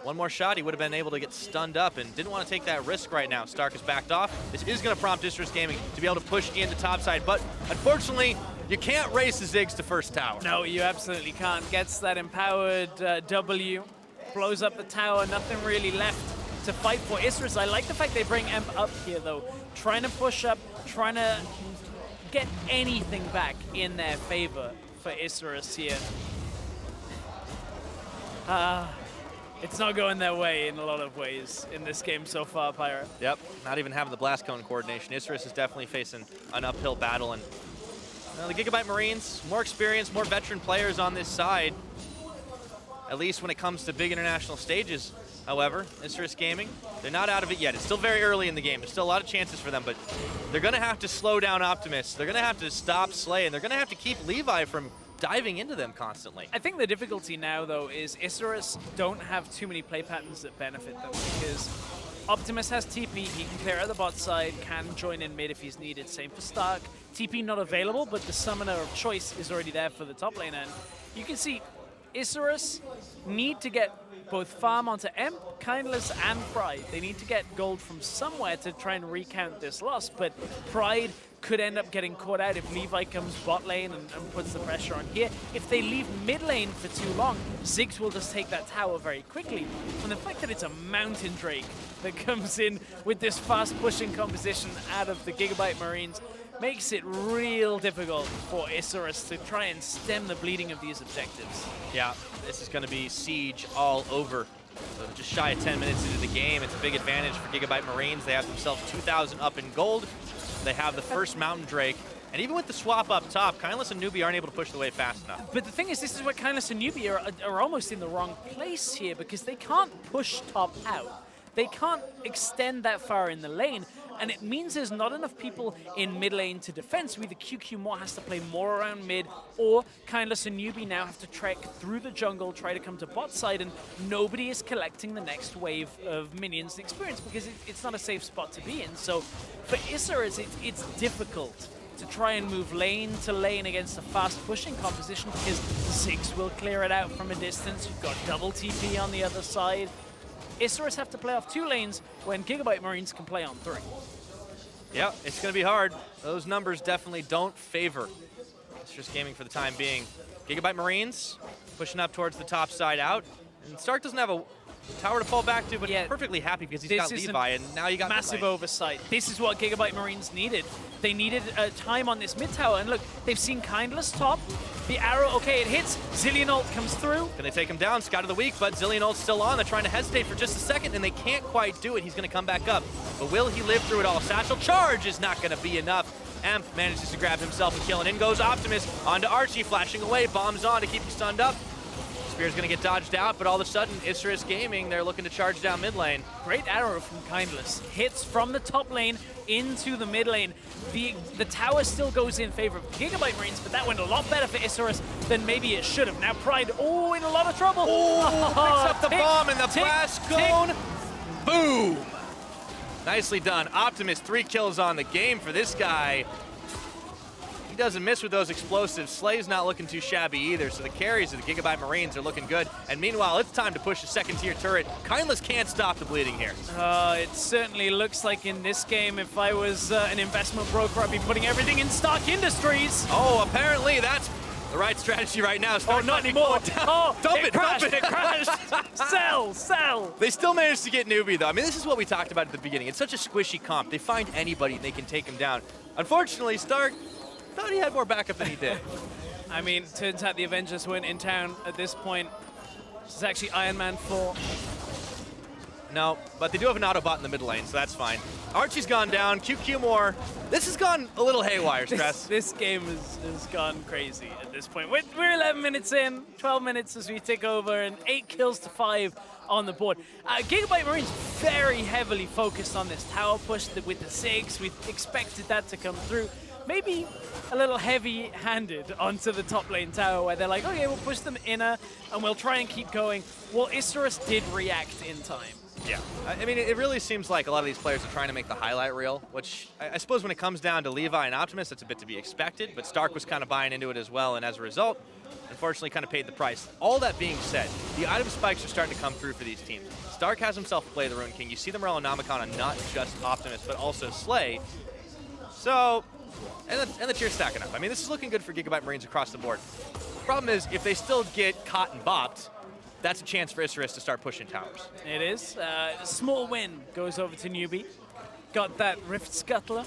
One more shot, he would have been able to get stunned up and didn't want to take that risk right now. Stark is backed off. This is going to prompt Isurus Gaming to be able to push in the top side, but unfortunately, you can't race the Ziggs to first tower.
No, you absolutely can't. Gets that empowered W, blows up the tower, nothing really left to fight for. Isurus, I like the fact they bring Emp up here though. Trying to push up, trying to get anything back in their favor for Isurus here. It's not going their way in a lot of ways in this game so far, Pyro.
Yep, not even having the blast cone coordination. Isurus is definitely facing an uphill battle, and the GIGABYTE Marines, more experienced, more veteran players on this side, at least when it comes to big international stages. However, Isurus Gaming, they're not out of it yet. It's still very early in the game. There's still a lot of chances for them, but they're going to have to slow down Optimus. They're going to have to stop Slay, and they're going to have to keep Levi from diving into them constantly.
I think the difficulty now, though, is Isurus don't have too many play patterns that benefit them, because Optimus has TP, he can clear out the bot side, can join in mid if he's needed. Same for Stark. TP not available, but the summoner of choice is already there for the top lane. And you can see Isurus need to get both farm onto Emp, Kindless, and Pride. They need to get gold from somewhere to try and recount this loss, but Pride could end up getting caught out if Levi comes bot lane and puts the pressure on here. If they leave mid lane for too long, Ziggs will just take that tower very quickly. And the fact that it's a Mountain Drake that comes in with this fast pushing composition out of the GIGABYTE Marines makes it real difficult for Isurus to try and stem the bleeding of these objectives.
Yeah, this is going to be siege all over. So just shy of 10 minutes into the game, it's a big advantage for GIGABYTE Marines. They have themselves 2,000 up in gold. They have the first Mountain Drake. And even with the swap up top, Kindless and Newbie aren't able to push the wave fast enough.
But the thing is, this is where Kindless and Newbie are almost in the wrong place here, because they can't push top out. They can't extend that far in the lane, and it means there's not enough people in mid lane to defend, so either QQ more has to play more around mid, or Kindless and Newbie now have to trek through the jungle, try to come to bot side, and nobody is collecting the next wave of minions experience because it's not a safe spot to be in. So for Isurus, it's difficult to try and move lane to lane against a fast pushing composition because Ziggs will clear it out from a distance. You've got double TP on the other side. Isurus have to play off 2 lanes when GIGABYTE Marines can play on 3.
Yeah, it's going to be hard. Those numbers definitely don't favor Isurus Gaming for the time being. GIGABYTE Marines pushing up towards the top side out. And Stark doesn't have a tower to fall back to, but he's perfectly happy because he's got Levi, and now you got
massive oversight. This is what GIGABYTE Marines needed. They needed time on this mid tower, and look, they've seen Kindless top. The arrow, okay, it hits. Zillion ult comes through.
Can they take him down? Scout of the week, but Zillion ult's still on. They're trying to hesitate for just a second, and they can't quite do it. He's going to come back up. But will he live through it all? Satchel Charge is not going to be enough. Emp manages to grab himself a kill, and in goes Optimus. Onto Archie, flashing away. Bombs on to keep him stunned up. Spear's going to get dodged out, but all of a sudden, Isurus Gaming, they're looking to charge down mid lane.
Great arrow from Kindless. Hits from the top lane into the mid lane. The tower still goes in favor of GIGABYTE Marines, but that went a lot better for Isurus than maybe it should have. Now Pride, in a lot of trouble.
Picks up the bomb and the blast cone. Boom! Nicely done. Optimus, 3 kills on the game for this guy. He doesn't miss with those explosives. Slay's not looking too shabby either, so the carries of the GIGABYTE Marines are looking good. And meanwhile, it's time to push the second-tier turret. Kindless can't stop the bleeding here.
It certainly looks like in this game, if I was an investment broker, I'd be putting everything in Stark Industries.
Oh, apparently that's the right strategy right now. Stark
not anymore.
Dump it,
crashed,
dump it.
It crashed. Sell.
They still managed to get Newbie, though. I mean, this is what we talked about at the beginning. It's such a squishy comp. They find anybody and they can take him down. Unfortunately, Stark thought he had more backup than he did.
I mean, turns out the Avengers weren't in town at this point. This is actually Iron Man 4.
No, but they do have an Autobot in the mid lane, so that's fine. Archie's gone down, QQ more. This has gone a little haywire, Stress.
This game has gone crazy at this point. We're 11 minutes in, 12 minutes as we take over, and 8 kills to 5 on the board. GIGABYTE Marines very heavily focused on this tower push with the Ziggs. We expected that to come through. Maybe a little heavy-handed onto the top lane tower where they're like, okay, we'll push them inner and we'll try and keep going. Well, Isurus did react in time.
Yeah, I mean, it really seems like a lot of these players are trying to make the highlight reel, which I suppose when it comes down to Levi and Optimus, that's a bit to be expected, but Stark was kind of buying into it as well, and as a result, unfortunately kind of paid the price. All that being said, the item spikes are starting to come through for these teams. Stark has himself play the Ruin King. You see them rely on Nomicon on not just Optimus, but also Slay. So, and the tier's stacking up. I mean, this is looking good for GIGABYTE Marines across the board. The problem is, if they still get caught and bopped, that's a chance for Isurus to start pushing towers.
It is. Small win goes over to Newbie. Got that Rift Scuttler.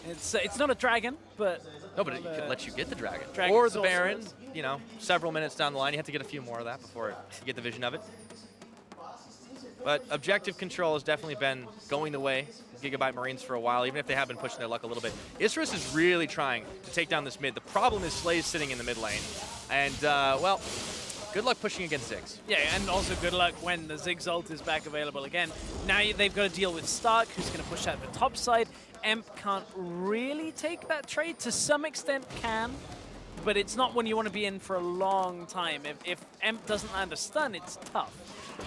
It's not a dragon, but...
No, but it could let you get the dragon.
Dragon
or the Baron,
sorcerers.
you know, several minutes down the line. You have to get a few more of that before you get the vision of it. But objective control has definitely been going the way of GIGABYTE Marines for a while, even if they have been pushing their luck a little bit. Isurus is really trying to take down this mid. The problem is Slay's sitting in the mid lane. And, well, good luck pushing against Ziggs.
Yeah, and also good luck when the Ziggs ult is back available again. Now they've got to deal with Stark, who's going to push out the top side. Emp can't really take that trade. To some extent can, but it's not one you want to be in for a long time. If Emp doesn't land a stun, it's tough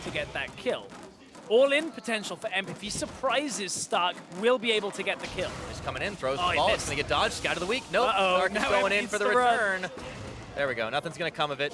to get that kill. All-in potential for Emp. If he surprises Stark, will be able to get the kill.
He's coming in, throws
Oh,
the
he
ball.
missed.
It's going to get dodged. Scout of the week. Nope. Stark is
Now
going
Emp
in
needs
for the
to run.
return. There we go. Nothing's going to come of it.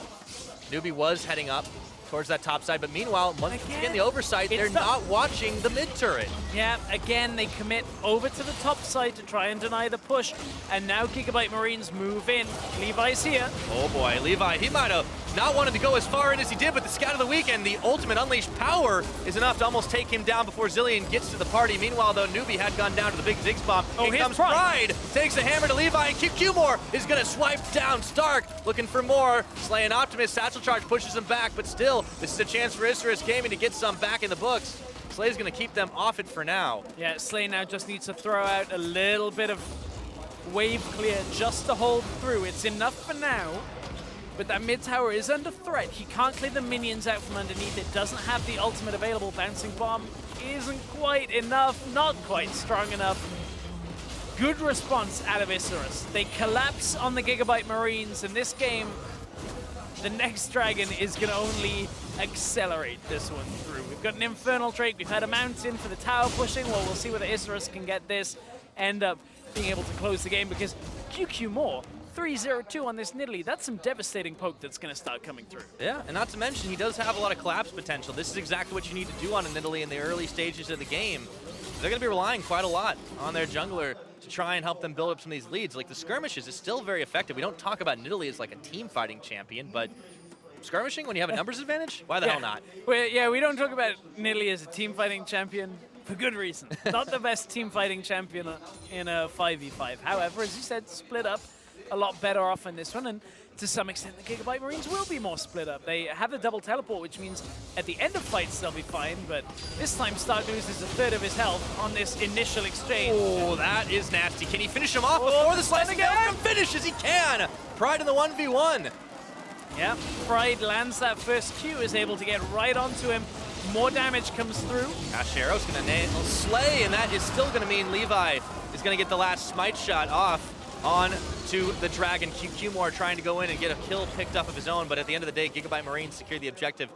Newbie was heading up towards that top side, but meanwhile, once again, the oversight, they're not watching the mid turret.
Yeah, again, they commit over to the top side to try and deny the push, and now GIGABYTE Marines move in. Levi's here.
Oh boy, Levi, he might have not wanted to go as far in as he did, but the Scout of the Weekend, the ultimate unleashed power, is enough to almost take him down before Zillion gets to the party. Meanwhile, though, Newbie had gone down to the big Ziggs bomb.
Oh,
Here comes Pride, takes a hammer to Levi, and QQmore is going to swipe down Stark, looking for more. Slaying Optimus, Satchel Charge pushes him back, but still, this is a chance for Isurus Gaming to get some back in the books. Slay's going to keep them off it for now.
Yeah, Slay now just needs to throw out a little bit of wave clear just to hold through. It's enough for now, but that mid tower is under threat. He can't clear the minions out from underneath. It doesn't have the ultimate available. Bouncing Bomb isn't quite enough, not quite strong enough. Good response out of Isurus. They collapse on the GIGABYTE Marines, and this game, the next dragon is going to only accelerate this one through. We've got an Infernal Drake, we've had a Mountain for the tower pushing. Well, we'll see whether Isurus can get this, end up being able to close the game, because QQmore, 3-0-2 on this Nidalee, that's some devastating poke that's going to start coming through.
Yeah, and not to mention, he does have a lot of collapse potential. This is exactly what you need to do on a Nidalee in the early stages of the game. They're going to be relying quite a lot on their jungler to try and help them build up some of these leads. Like the skirmishes is still very effective. We don't talk about Nidalee as like a team fighting champion, but skirmishing when you have a numbers advantage? Why the hell not?
Well, we don't talk about Nidalee as a team fighting champion for good reason. Not the best team fighting champion in a 5v5. However, as you said, split up a lot better off in this one, and to some extent the GIGABYTE Marines will be more split up. They have the double teleport, which means at the end of fights they'll be fine, but this time Stark loses a third of his health on this initial exchange.
Oh, that is nasty. Can he finish him off before the slicing down finishes? He can! Pride in the 1v1.
Yeah, Pride lands that first Q, is able to get right onto him. More damage comes through.
Ashero's gonna nail Slay, and that is still gonna mean Levi is gonna get the last smite shot off on to the Dragon. QQmore trying to go in and get a kill picked up of his own, but at the end of the day, GIGABYTE Marines secure the objective.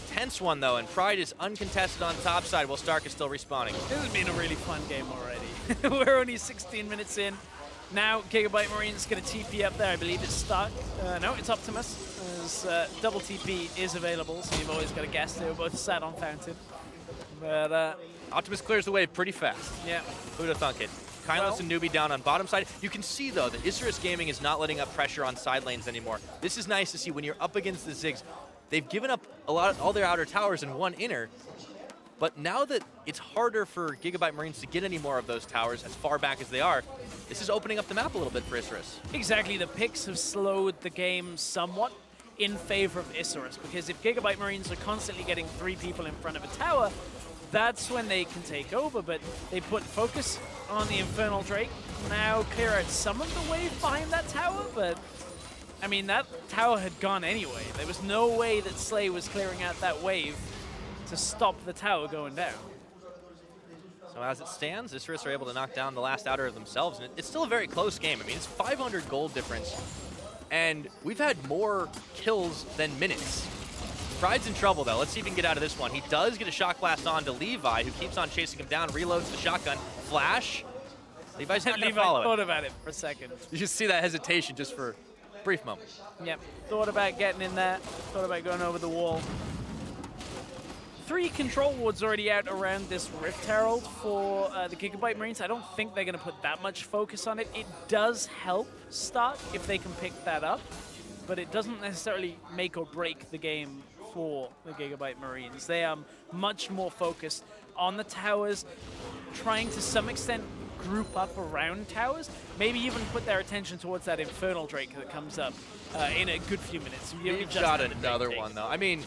Tense one though, and Pride is uncontested on top side while Stark is still respawning.
This has been a really fun game already. We're only 16 minutes in. Now GIGABYTE Marines gonna TP up there. I believe it's Stark. No, it's Optimus. As double TP is available, so you've always got to guess. They were both sat on Fountain. But
Optimus clears the way pretty fast.
yeah.
Who'd have thunk it? Kindless and Newbie down on bottom side. You can see, though, that Isurus Gaming is not letting up pressure on side lanes anymore. This is nice to see when you're up against the Ziggs. They've given up all their outer towers and one inner, but now that it's harder for GIGABYTE Marines to get any more of those towers as far back as they are, this is opening up the map a little bit for Isurus.
Exactly. The picks have slowed the game somewhat in favor of Isurus, because if GIGABYTE Marines are constantly getting 3 people in front of a tower, that's when they can take over, but they put focus on the Infernal Drake. Now clear out some of the wave behind that tower, but I mean, that tower had gone anyway. There was no way that Slay was clearing out that wave to stop the tower going down.
So as it stands, Isurus are able to knock down the last outer of themselves, and it's still a very close game. I mean, it's 500 gold difference, and we've had more kills than minutes. Pride's in trouble, though. Let's see if he can get out of this one. He does get a shock blast on to Levi, who keeps on chasing him down, reloads the shotgun. Flash. Levi's not going to follow
Levi thought
it.
about it for a second.
You just see that hesitation just for a brief moment.
Yep, thought about getting in there, thought about going over the wall. 3 control wards already out around this Rift Herald for the GIGABYTE Marines. I don't think they're going to put that much focus on it. It does help Stark if they can pick that up, but it doesn't necessarily make or break the game for the GIGABYTE Marines. They are much more focused on the towers, trying to some extent group up around towers, maybe even put their attention towards that Infernal Drake that comes up in a good few minutes.
We've got another one, though. I mean,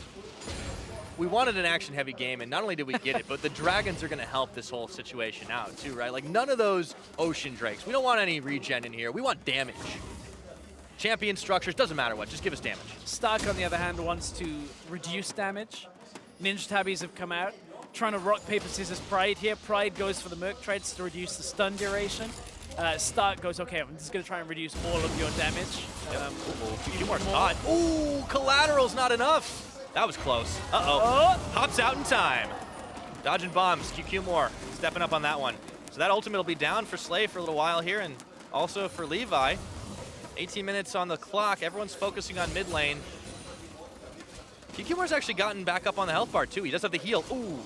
we wanted an action-heavy game, and not only did we get it, but the dragons are going to help this whole situation out, too, right? Like, none of those ocean drakes. We don't want any regen in here. We want damage. Champion structures, doesn't matter what, just give us damage.
Stark, on the other hand, wants to reduce damage. Ninja Tabbies have come out, trying to rock, paper, scissors Pride here. Pride goes for the Merc Treads to reduce the stun duration. Stark goes, okay, I'm just going to try and reduce all of your damage.
Few more caught. Ooh, collateral's not enough. That was close. Uh-oh. Hops out in time. Dodging bombs. QQ more stepping up on that one. So that ultimate will be down for Slay for a little while here, and also for Levi. 18 minutes on the clock. Everyone's focusing on mid lane. QQ more's actually gotten back up on the health bar, too. He does have the heal. Ooh.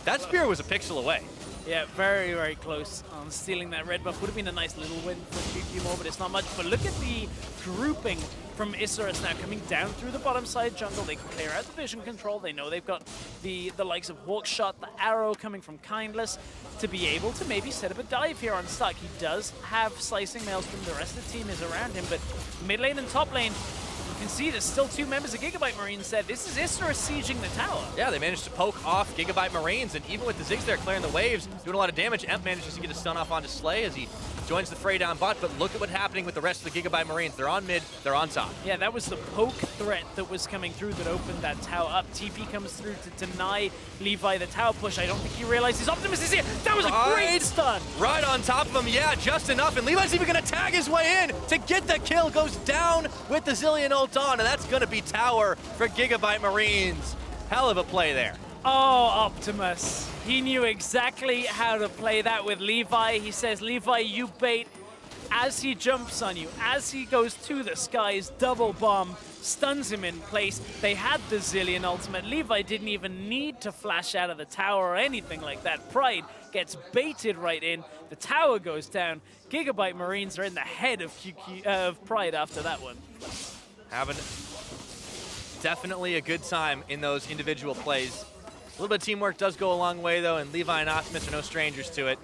That spear was a pixel away.
Yeah, very, very close on stealing that red buff. Would have been a nice little win for QQ more, but it's not much. But look at the grouping from Isurus now coming down through the bottom side jungle. They can clear out the vision control. They know they've got the likes of Hawkshot, the arrow coming from Kindless to be able to maybe set up a dive here on Stark. He does have slicing Maelstrom. The rest of the team is around him, but mid lane and top lane, you can see there's still 2 members of GIGABYTE Marines there. This is Isurus sieging the tower.
Yeah, they managed to poke off GIGABYTE Marines, and even with the Ziggs there clearing the waves, doing a lot of damage, Emp manages to get a stun off onto Slay as he joins the fray down bot, but look at what's happening with the rest of the GIGABYTE Marines. They're on mid, they're on top.
Yeah, that was the poke threat that was coming through that opened that tower up. TP comes through to deny Levi the tower push. I don't think he realizes Optimus is here. That was a great stun.
Right on top of him, yeah, just enough. And Levi's even gonna tag his way in to get the kill. Goes down with the Zillion ult on, and that's gonna be tower for GIGABYTE Marines. Hell of a play there.
Oh, Optimus. He knew exactly how to play that with Levi. He says, Levi, you bait. As he jumps on you, as he goes to the skies, double bomb, stuns him in place. They had the Zillion ultimate. Levi didn't even need to flash out of the tower or anything like that. Pride gets baited right in. The tower goes down. GIGABYTE Marines are in the head of Pride after that one.
Having definitely a good time in those individual plays. A little bit of teamwork does go a long way, though, and Levi and Optimus are no strangers to it.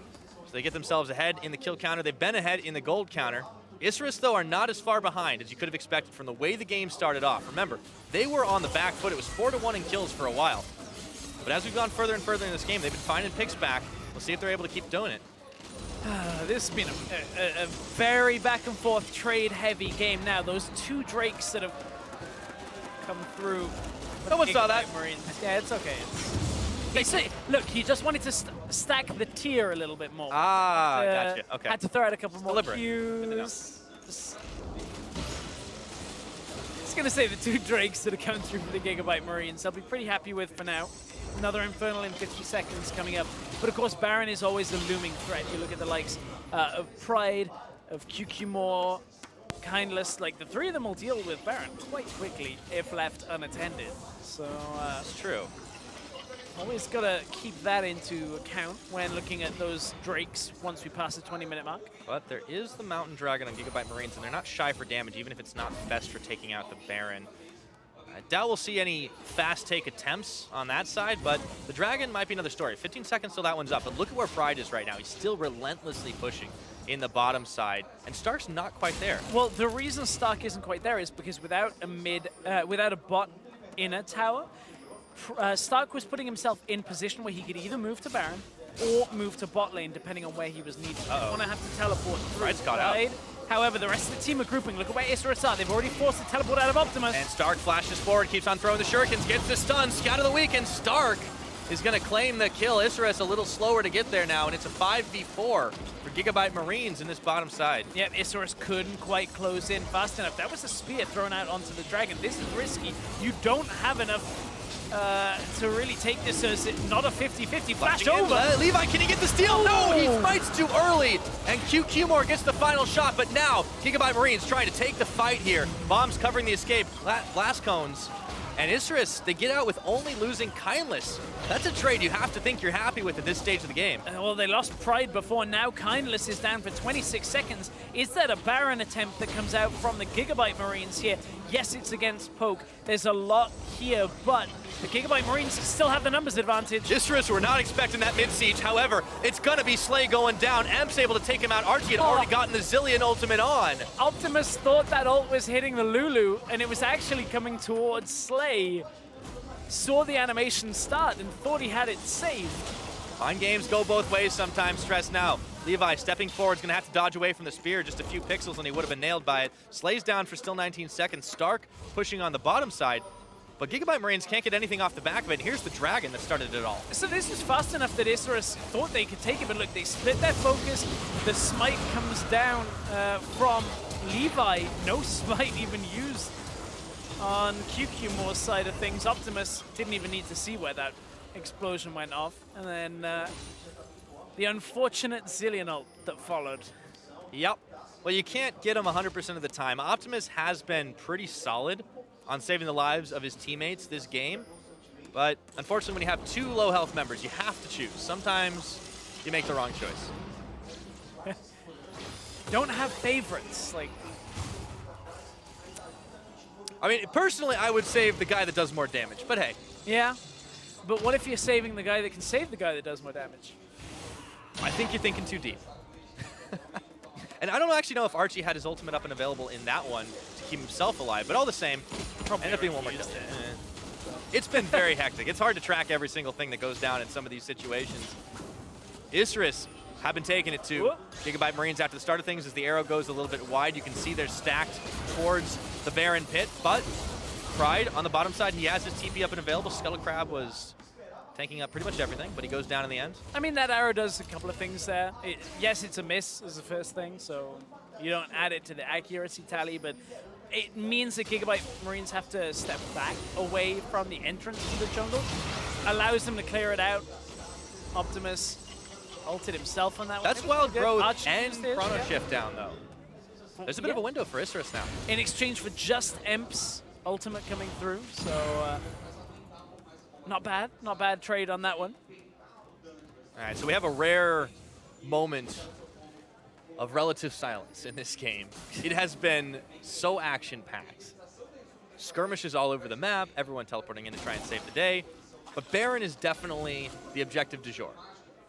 So they get themselves ahead in the kill counter. They've been ahead in the gold counter. Isurus, though, are not as far behind as you could have expected from the way the game started off. Remember, they were on the back foot. It was 4-1 in kills for a while. But as we've gone further and further in this game, they've been finding picks back. We'll see if they're able to keep doing it.
This has been a very back and forth trade heavy game now. Those 2 Drakes that have come through.
No one saw that.
Marines. Yeah, it's okay. Look, he just wanted to stack the tier a little bit more.
Ah, gotcha. Okay.
Had to throw out a couple more
Deliberate.
cues. Just gonna say the 2 Drakes that have come through for the GIGABYTE Marines, I'll be pretty happy with for now. Another Infernal in 50 seconds coming up. But of course, Baron is always the looming threat. You look at the likes of Pride, of QQ More, Kindless, like the 3 of them will deal with Baron quite quickly if left unattended. So
That's true.
Always got to keep that into account when looking at those Drakes once we pass the 20-minute mark.
But there is the Mountain Dragon on GIGABYTE Marines, and they're not shy for damage, even if it's not best for taking out the Baron. I doubt we'll see any fast take attempts on that side, but the Dragon might be another story. 15 seconds till that one's up, but look at where Pride is right now. He's still relentlessly pushing in the bottom side, and Stark's not quite there.
Well, the reason Stark isn't quite there is because without a bot in a tower, Stark was putting himself in position where he could either move to Baron or move to bot lane, depending on where he was needed. He didn't want to have to teleport through.
Pride's got out.
However, the rest of the team are grouping. Look at where Isurus are. They've already forced the teleport out of Optimus.
And Stark flashes forward, keeps on throwing the shurikens, gets the stun, scout of the week, and Stark is going to claim the kill. Isurus a little slower to get there now, and it's a 5v4 for GIGABYTE Marines in this bottom side.
Yep, Isurus couldn't quite close in fast enough. That was a spear thrown out onto the Dragon. This is risky. You don't have enough to really take this, so it's not a 50-50 flash over.
Levi, can he get the steal? No, he fights too early, and QQ more gets the final shot, but now GIGABYTE Marines trying to take the fight here. Bombs covering the escape, blast cones, and Isurus, they get out with only losing Kindless. That's a trade you have to think you're happy with at this stage of the game.
Well, they lost Pride before. Now Kindless is down for 26 seconds. Is that a Baron attempt that comes out from the GIGABYTE Marines here? Yes, it's against Poke. There's a lot here, but the GIGABYTE Marines still have the numbers advantage.
Isurus, we're not expecting that mid-siege. However, it's going to be Slay going down. Emp's able to take him out. Archie had already gotten the Zillion ultimate on.
Optimus thought that ult was hitting the Lulu, and it was actually coming towards Slay. Saw the animation start and thought he had it saved.
Mind games go both ways sometimes. Stress now. Levi stepping forward is going to have to dodge away from the spear. Just a few pixels and he would have been nailed by it. Slay's down for still 19 seconds. Stark pushing on the bottom side. But GIGABYTE Marines can't get anything off the back of it. And here's the Dragon that started it all.
So this was fast enough that Isurus thought they could take it, but look, they split their focus. The smite comes down from Levi. No smite even used on QQMore's side of things. Optimus didn't even need to see where that explosion went off. And then the unfortunate Zillion ult that followed.
Yep. Well, you can't get him 100% of the time. Optimus has been pretty solid on saving the lives of his teammates this game. But unfortunately, when you have 2 low health members, you have to choose. Sometimes you make the wrong choice.
Don't have favorites. Like,
I mean, personally, I would save the guy that does more damage. But hey.
yeah. But what if you're saving the guy that can save the guy that does more damage?
I think you're thinking too deep. And I don't actually know if Archie had his ultimate up and available in that one to keep himself alive, but all the same, ended up being one more kill. It's been very hectic. It's hard to track every single thing that goes down in some of these situations. Isurus have been taking it to GIGABYTE Marines after the start of things. As the arrow goes a little bit wide, you can see they're stacked towards the Baron pit, but Pride on the bottom side, he has his TP up and available. Scuttlecrab was tanking up pretty much everything, but he goes down in the end.
I mean, that arrow does a couple of things there. Yes, it's a miss as the first thing, so you don't add it to the accuracy tally, but it means that GIGABYTE Marines have to step back away from the entrance to the jungle. Allows them to clear it out. Optimus ulted himself on that one.
That's Wild Growth
Archie
and
used it,
Chrono
yeah.
Shift down, though. There's a bit of a window for Isurus now.
In exchange for just Emp's ultimate coming through, so not bad trade on that one.
All right, so we have a rare moment of relative silence in this game. It has been so action-packed. Skirmishes all over the map, everyone teleporting in to try and save the day. But Baron is definitely the objective du jour.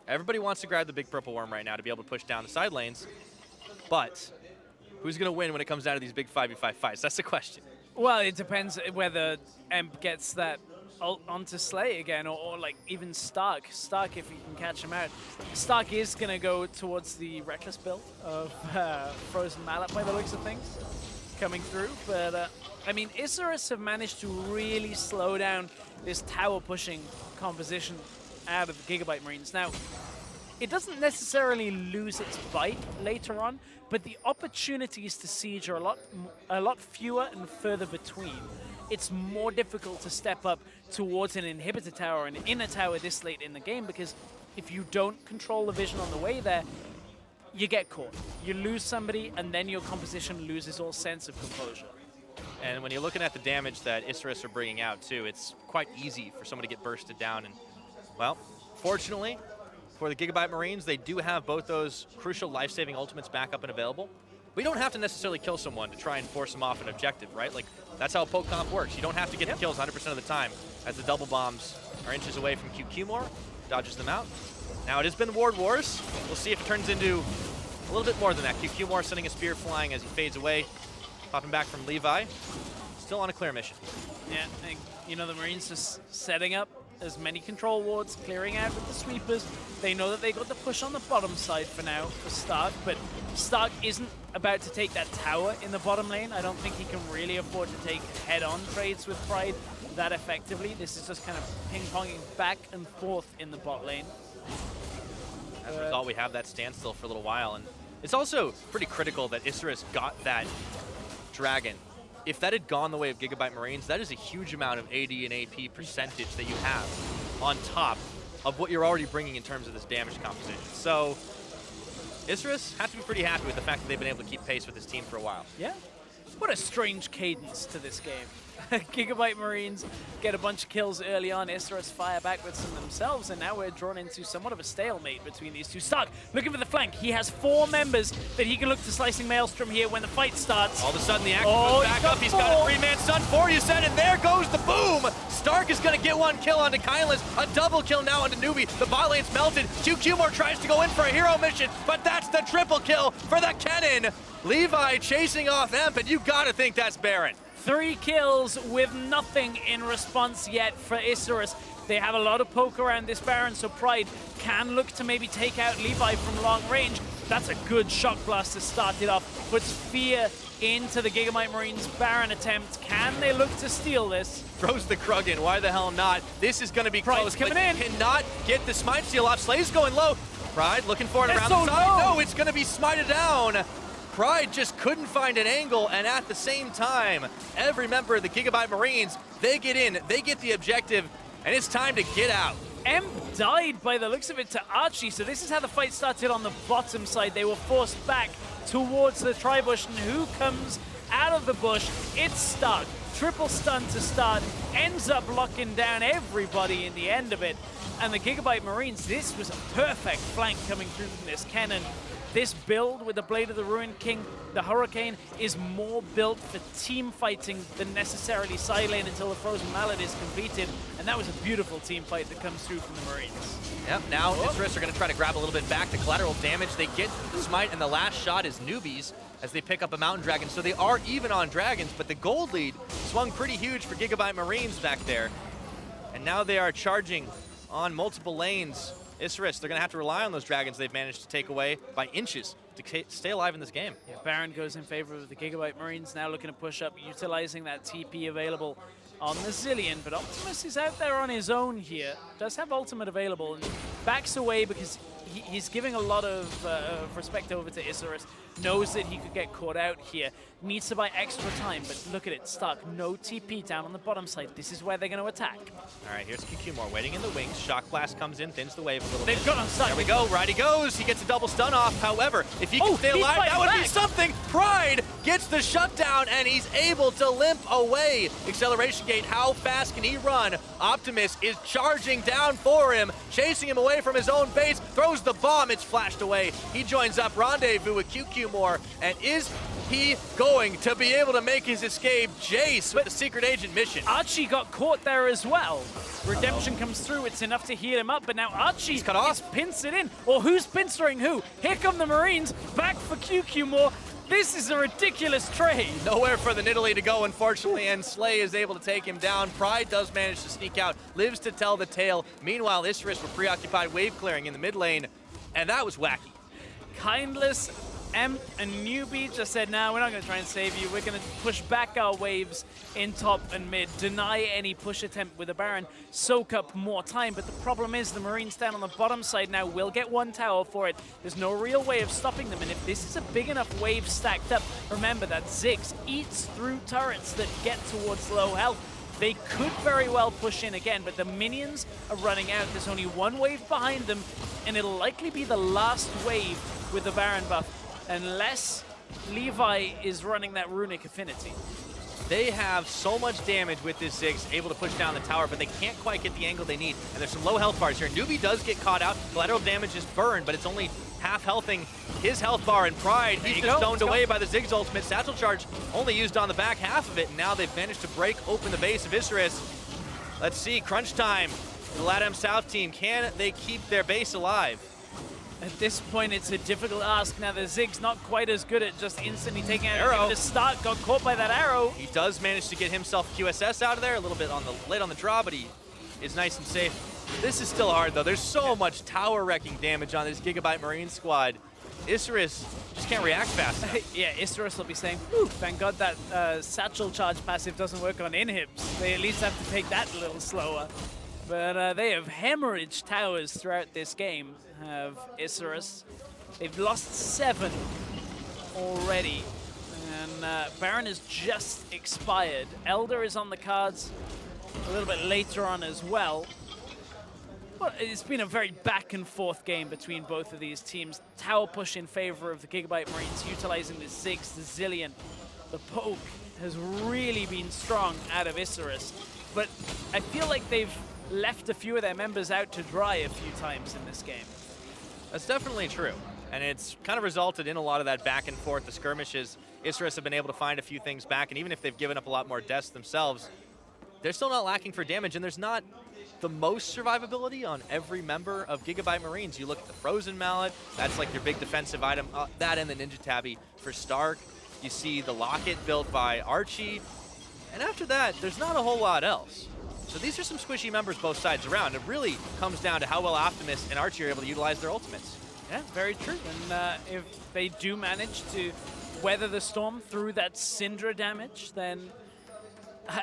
Everybody wants to grab the big purple worm right now to be able to push down the side lanes. But who's going to win when it comes down to these big 5v5 fights? That's the question.
Well, it depends whether Emp gets that ult onto Slay again, or like even Stark. Stark, if you can catch him out. Stark is going to go towards the Reckless build of Frozen Mallet by the looks of things coming through. But, I mean, Isurus have managed to really slow down this tower pushing composition out of the GIGABYTE Marines. Now, it doesn't necessarily lose its bite later on, but the opportunities to siege are a lot fewer and further between. It's more difficult to step up towards an inhibitor tower and in a tower this late in the game, because if you don't control the vision on the way there, you get caught. You lose somebody, and then your composition loses all sense of composure.
And when you're looking at the damage that Isurus are bringing out, too, it's quite easy for someone to get bursted down. And, well, fortunately for the GIGABYTE Marines, they do have both those crucial life-saving ultimates back up and available. We don't have to necessarily kill someone to try and force them off an objective, right? Like, that's how poke comp works. You don't have to get the kills 100% of the time, as the double bombs are inches away from QQMore, dodges them out. Now, it has been Ward Wars. We'll see if it turns into a little bit more than that. QQMore sending a spear flying as he fades away, popping back from Levi. Still on a clear mission.
Yeah, I think, you know, the Marines just setting up as many control wards, clearing out with the sweepers. They know that they got the push on the bottom side for now for Stark, but Stark isn't about to take that tower in the bottom lane. I don't think he can really afford to take head-on trades with Pride that effectively. This is just kind of ping-ponging back and forth in the bot lane.
As a result, we have that standstill for a little while, and it's also pretty critical that Isurus got that Dragon. If that had gone the way of GIGABYTE Marines, that is a huge amount of AD and AP percentage that you have on top of what you're already bringing in terms of this damage composition. So Isurus have to be pretty happy with the fact that they've been able to keep pace with this team for a while.
Yeah. What a strange cadence to this game. GIGABYTE Marines get a bunch of kills early on, Isurus fire back with some themselves, and now we're drawn into somewhat of a stalemate between these two. Stark looking for the flank. He has 4 members that he can look to Slicing Maelstrom here when the fight starts.
All of a sudden the action goes back up. He's got a 3-man stun, 4 you said, and there goes the boom! Stark is going to get 1 kill onto Kylan's, a double kill now onto Newbie. The bot lane's melted. QQMore tries to go in for a hero mission, but that's the triple kill for the Kennen. Levi chasing off Emp, and you gotta think that's Baron.
3 kills with nothing in response yet for Isurus. They have a lot of poke around this Baron, so Pride can look to maybe take out Levi from long range. That's a good shock blast to start it off. Puts fear into the GIGABYTE Marines Baron attempt. Can they look to steal this?
Throws the Krug in. Why the hell not? This is going to be
Pride's
close.
coming in.
Cannot get the smite steal off. Slay's going low. Pride looking for it around the side. No, it's going to be smited down. Pride just couldn't find an angle, and at the same time, every member of the GIGABYTE Marines, they get in, they get the objective, and it's time to get out.
M died by the looks of it to Archie, so this is how the fight started on the bottom side. They were forced back towards the tri-bush, and who comes out of the bush? It's Stark. Triple stun to start, ends up locking down everybody in the end of it. And the GIGABYTE Marines, this was a perfect flank coming through from this cannon. This build with the Blade of the Ruined King, the Hurricane, is more built for team fighting than necessarily side lane until the Frozen Mallet is completed. And that was a beautiful team fight that comes through from the Marines.
Yep, now Isurus are going to try to grab a little bit back. The collateral damage, they get the smite, and the last shot is newbies as they pick up a Mountain Dragon. So they are even on Dragons, but the gold lead swung pretty huge for GIGABYTE Marines back there. And now they are charging on multiple lanes. Isurus, they're going to have to rely on those Dragons they've managed to take away by inches to stay alive in this game.
Yeah, Baron goes in favor of the GIGABYTE Marines, now looking to push up, utilizing that TP available on the Zillion, but Optimus is out there on his own here, does have ultimate available, and backs away because he's giving a lot of respect over to Isurus, knows that he could get caught out here, needs to buy extra time, but look at it, Stark, no TP down on the bottom side. This is where they're going to attack.
All right, here's Kikimor waiting in the wings. Shock Blast comes in, thins the wave a little bit.
They've got him stuck.
There we go, right he goes. He gets a double stun off. However, if he can stay alive, that would be something. Pride gets the shutdown, and he's able to limp away. Acceleration Gate, how fast can he run? Optimus is charging down for him, chasing him away from his own base, throws the bomb, it's flashed away. He joins up Rendezvous with QQ and is he going to be able to make his escape? Jace with the secret agent mission.
Archie got caught there as well. Redemption comes through, it's enough to heal him up, but now Archie is pincered in. Or who's pincering who? Here come the Marines, back for QQ. This is a ridiculous trade.
Nowhere for the Nidalee to go, unfortunately, and Slay is able to take him down. Pride does manage to sneak out, lives to tell the tale. Meanwhile, Isurus were preoccupied wave clearing in the mid lane, and that was wacky.
Kindless, Emp, and Newbie just said, no, we're not going to try and save you. We're going to push back our waves in top and mid, deny any push attempt with the Baron, soak up more time. But the problem is the Marines down on the bottom side now will get one tower for it. There's no real way of stopping them. And if this is a big enough wave stacked up, remember that Ziggs eats through turrets that get towards low health. They could very well push in again, but the minions are running out. There's only one wave behind them, and it'll likely be the last wave with the Baron buff, unless Levi is running that runic affinity.
They have so much damage with this Ziggs, able to push down the tower, but they can't quite get the angle they need. And there's some low health bars here. Newbie does get caught out. Collateral damage is burned, but it's only half healthing his health bar. And Pride, he's just stoned away by the Ziggs ultimate. Satchel Charge only used on the back half of it, and now they've managed to break open the base of Isurus. Let's see, crunch time. The LATAM South team, can they keep their base alive?
At this point, it's a difficult ask. Now, the Ziggs not quite as good at just instantly taking out arrow. The start got caught by that arrow.
He does manage to get himself QSS out of there, a little bit on the late on the draw, but he is nice and safe. This is still hard, though. There's so much tower-wrecking damage on this GIGABYTE Marine squad. Isurus just can't react fast enough.
Yeah, Isurus will be saying, whew, thank God that Satchel Charge passive doesn't work on inhibs. They at least have to take that a little slower. But they have hemorrhaged towers throughout this game of Isurus. They've lost 7 already. And Baron has just expired. Elder is on the cards a little bit later on as well. But it's been a very back and forth game between both of these teams. Tower push in favor of the GIGABYTE Marines, utilizing the Ziggs, the Zillion. The poke has really been strong out of Isurus. But I feel like they've left a few of their members out to dry a few times in this game.
That's definitely true. And it's kind of resulted in a lot of that back and forth. The skirmishes, Isurus have been able to find a few things back, and even if they've given up a lot more deaths themselves, they're still not lacking for damage, and there's not the most survivability on every member of GIGABYTE Marines. You look at the Frozen Mallet, that's like your big defensive item, that and the Ninja Tabby for Stark. You see the Locket built by Archie, and after that, there's not a whole lot else. So these are some squishy members both sides around. It really comes down to how well Optimus and Archie are able to utilize their ultimates.
Yeah, very true. And if they do manage to weather the storm through that Syndra damage, then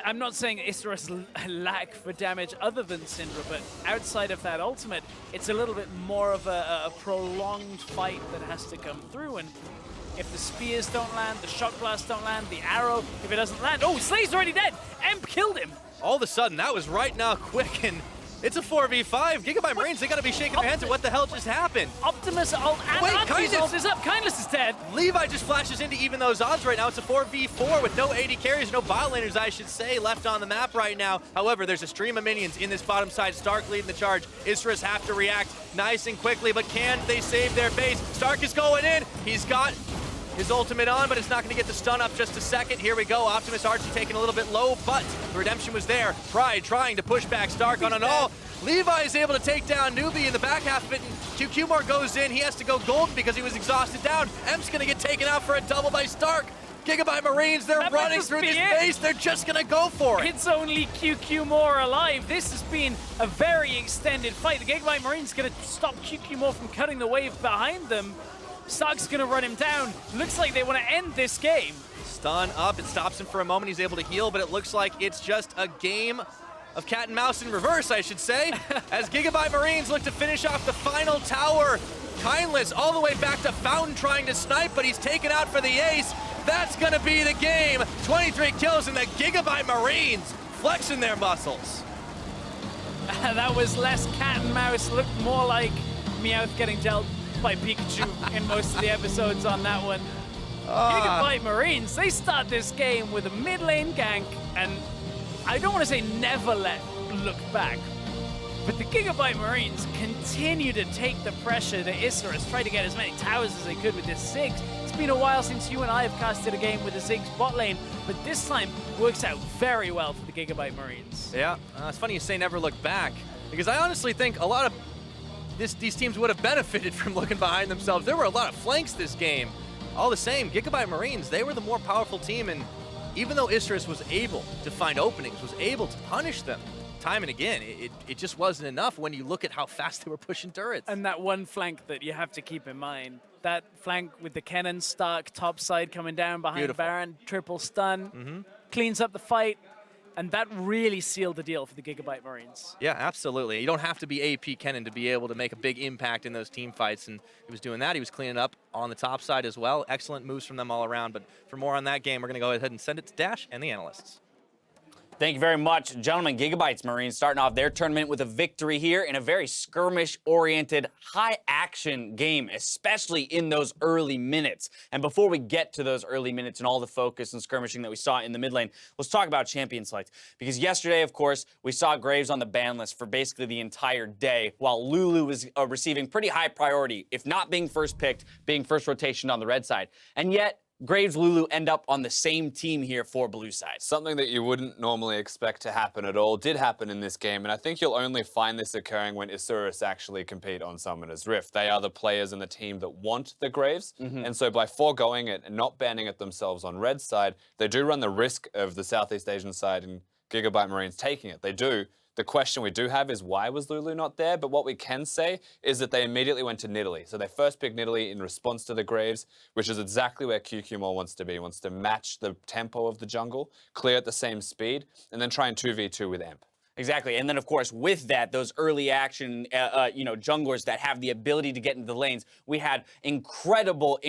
I'm not saying Isurus lack for damage other than Syndra, but outside of that ultimate, it's a little bit more of a prolonged fight that has to come through. And if the spears don't land, the shock blast don't land, the arrow, if it doesn't land, oh, Slay's already dead! Emp killed him!
All of a sudden, that was right now quick, and it's a 4v5. GIGABYTE Marines, they gotta be shaking their heads at what the hell just happened.
Optimus ult and
Wait,
Archie's ult is up. Kindness is dead.
Levi just flashes in to even those odds right now. It's a 4v4 with no AD carries, no bot laners, I should say, left on the map right now. However, there's a stream of minions in this bottom side. Stark leading the charge. Isurus have to react nice and quickly, but can they save their base? Stark is going in. He's got his ultimate on, but it's not going to get the stun up just a second. Here we go. Optimus Archie taking a little bit low, but the redemption was there. Pride trying to push back Stark on an all. Levi is able to take down Newbie in the back half of it, and QQmore goes in. He has to go golden because he was exhausted down. Emp's going to get taken out for a double by Stark. GIGABYTE Marines, they're running through this base. They're just going to go for it.
It's only QQmore alive. This has been a very extended fight. The GIGABYTE Marines going to stop QQmore from cutting the wave behind them. Stark's going to run him down. Looks like they want to end this game.
Stun up. It stops him for a moment. He's able to heal, but it looks like it's just a game of cat and mouse in reverse, I should say, as GIGABYTE Marines look to finish off the final tower. Kindless all the way back to Fountain trying to snipe, but he's taken out for the ace. That's going to be the game. 23 kills, and the GIGABYTE Marines flexing their muscles.
That was less cat and mouse. Looked more like Meowth getting dealt by Pikachu in most of the episodes on that one. GIGABYTE Marines, they start this game with a mid lane gank, and I don't want to say never look back, but the GIGABYTE Marines continue to take the pressure to Isurus, try to get as many towers as they could with this Ziggs. It's been a while since you and I have casted a game with the Ziggs bot lane, but this time works out very well for the GIGABYTE Marines.
Yeah, it's funny you say never look back, because I honestly think a lot of these teams would have benefited from looking behind themselves. There were a lot of flanks this game. All the same, GIGABYTE Marines, they were the more powerful team, and even though Isurus was able to find openings, was able to punish them time and again, it just wasn't enough when you look at how fast they were pushing turrets.
And that one flank that you have to keep in mind, that flank with the Kennen Stark top side coming down behind Baron, triple stun, cleans up the fight. And that really sealed the deal for the GIGABYTE Marines.
Yeah, absolutely. You don't have to be AP Kennen to be able to make a big impact in those team fights, and he was doing that. He was cleaning up on the top side as well. Excellent moves from them all around. But for more on that game, we're going to go ahead and send it to Dash and the analysts.
Thank you very much, gentlemen. GIGABYTE's Marines starting off their tournament with a victory here in a very skirmish-oriented, high-action game, especially in those early minutes. And before we get to those early minutes and all the focus and skirmishing that we saw in the mid lane, let's talk about champion select. Because yesterday, of course, we saw Graves on the ban list for basically the entire day, while Lulu was receiving pretty high priority, if not being first picked, being first rotation on the red side. And yet, Graves, Lulu end up on the same team here for blue side.
Something that you wouldn't normally expect to happen at all did happen in this game, and I think you'll only find this occurring when Isurus actually compete on Summoner's Rift. They are the players in the team that want the Graves, and so by foregoing it and not banning it themselves on red side, they do run the risk of the Southeast Asian side and GIGABYTE Marines taking it. They do. The question we do have is why was Lulu not there? But what we can say is that they immediately went to Nidalee. So they first picked Nidalee in response to the Graves, which is exactly where QQmore wants to be. He wants to match the tempo of the jungle, clear at the same speed, and then try and 2v2 with Emp.
Exactly, and then of course with that, those early action, junglers that have the ability to get into the lanes, we had incredible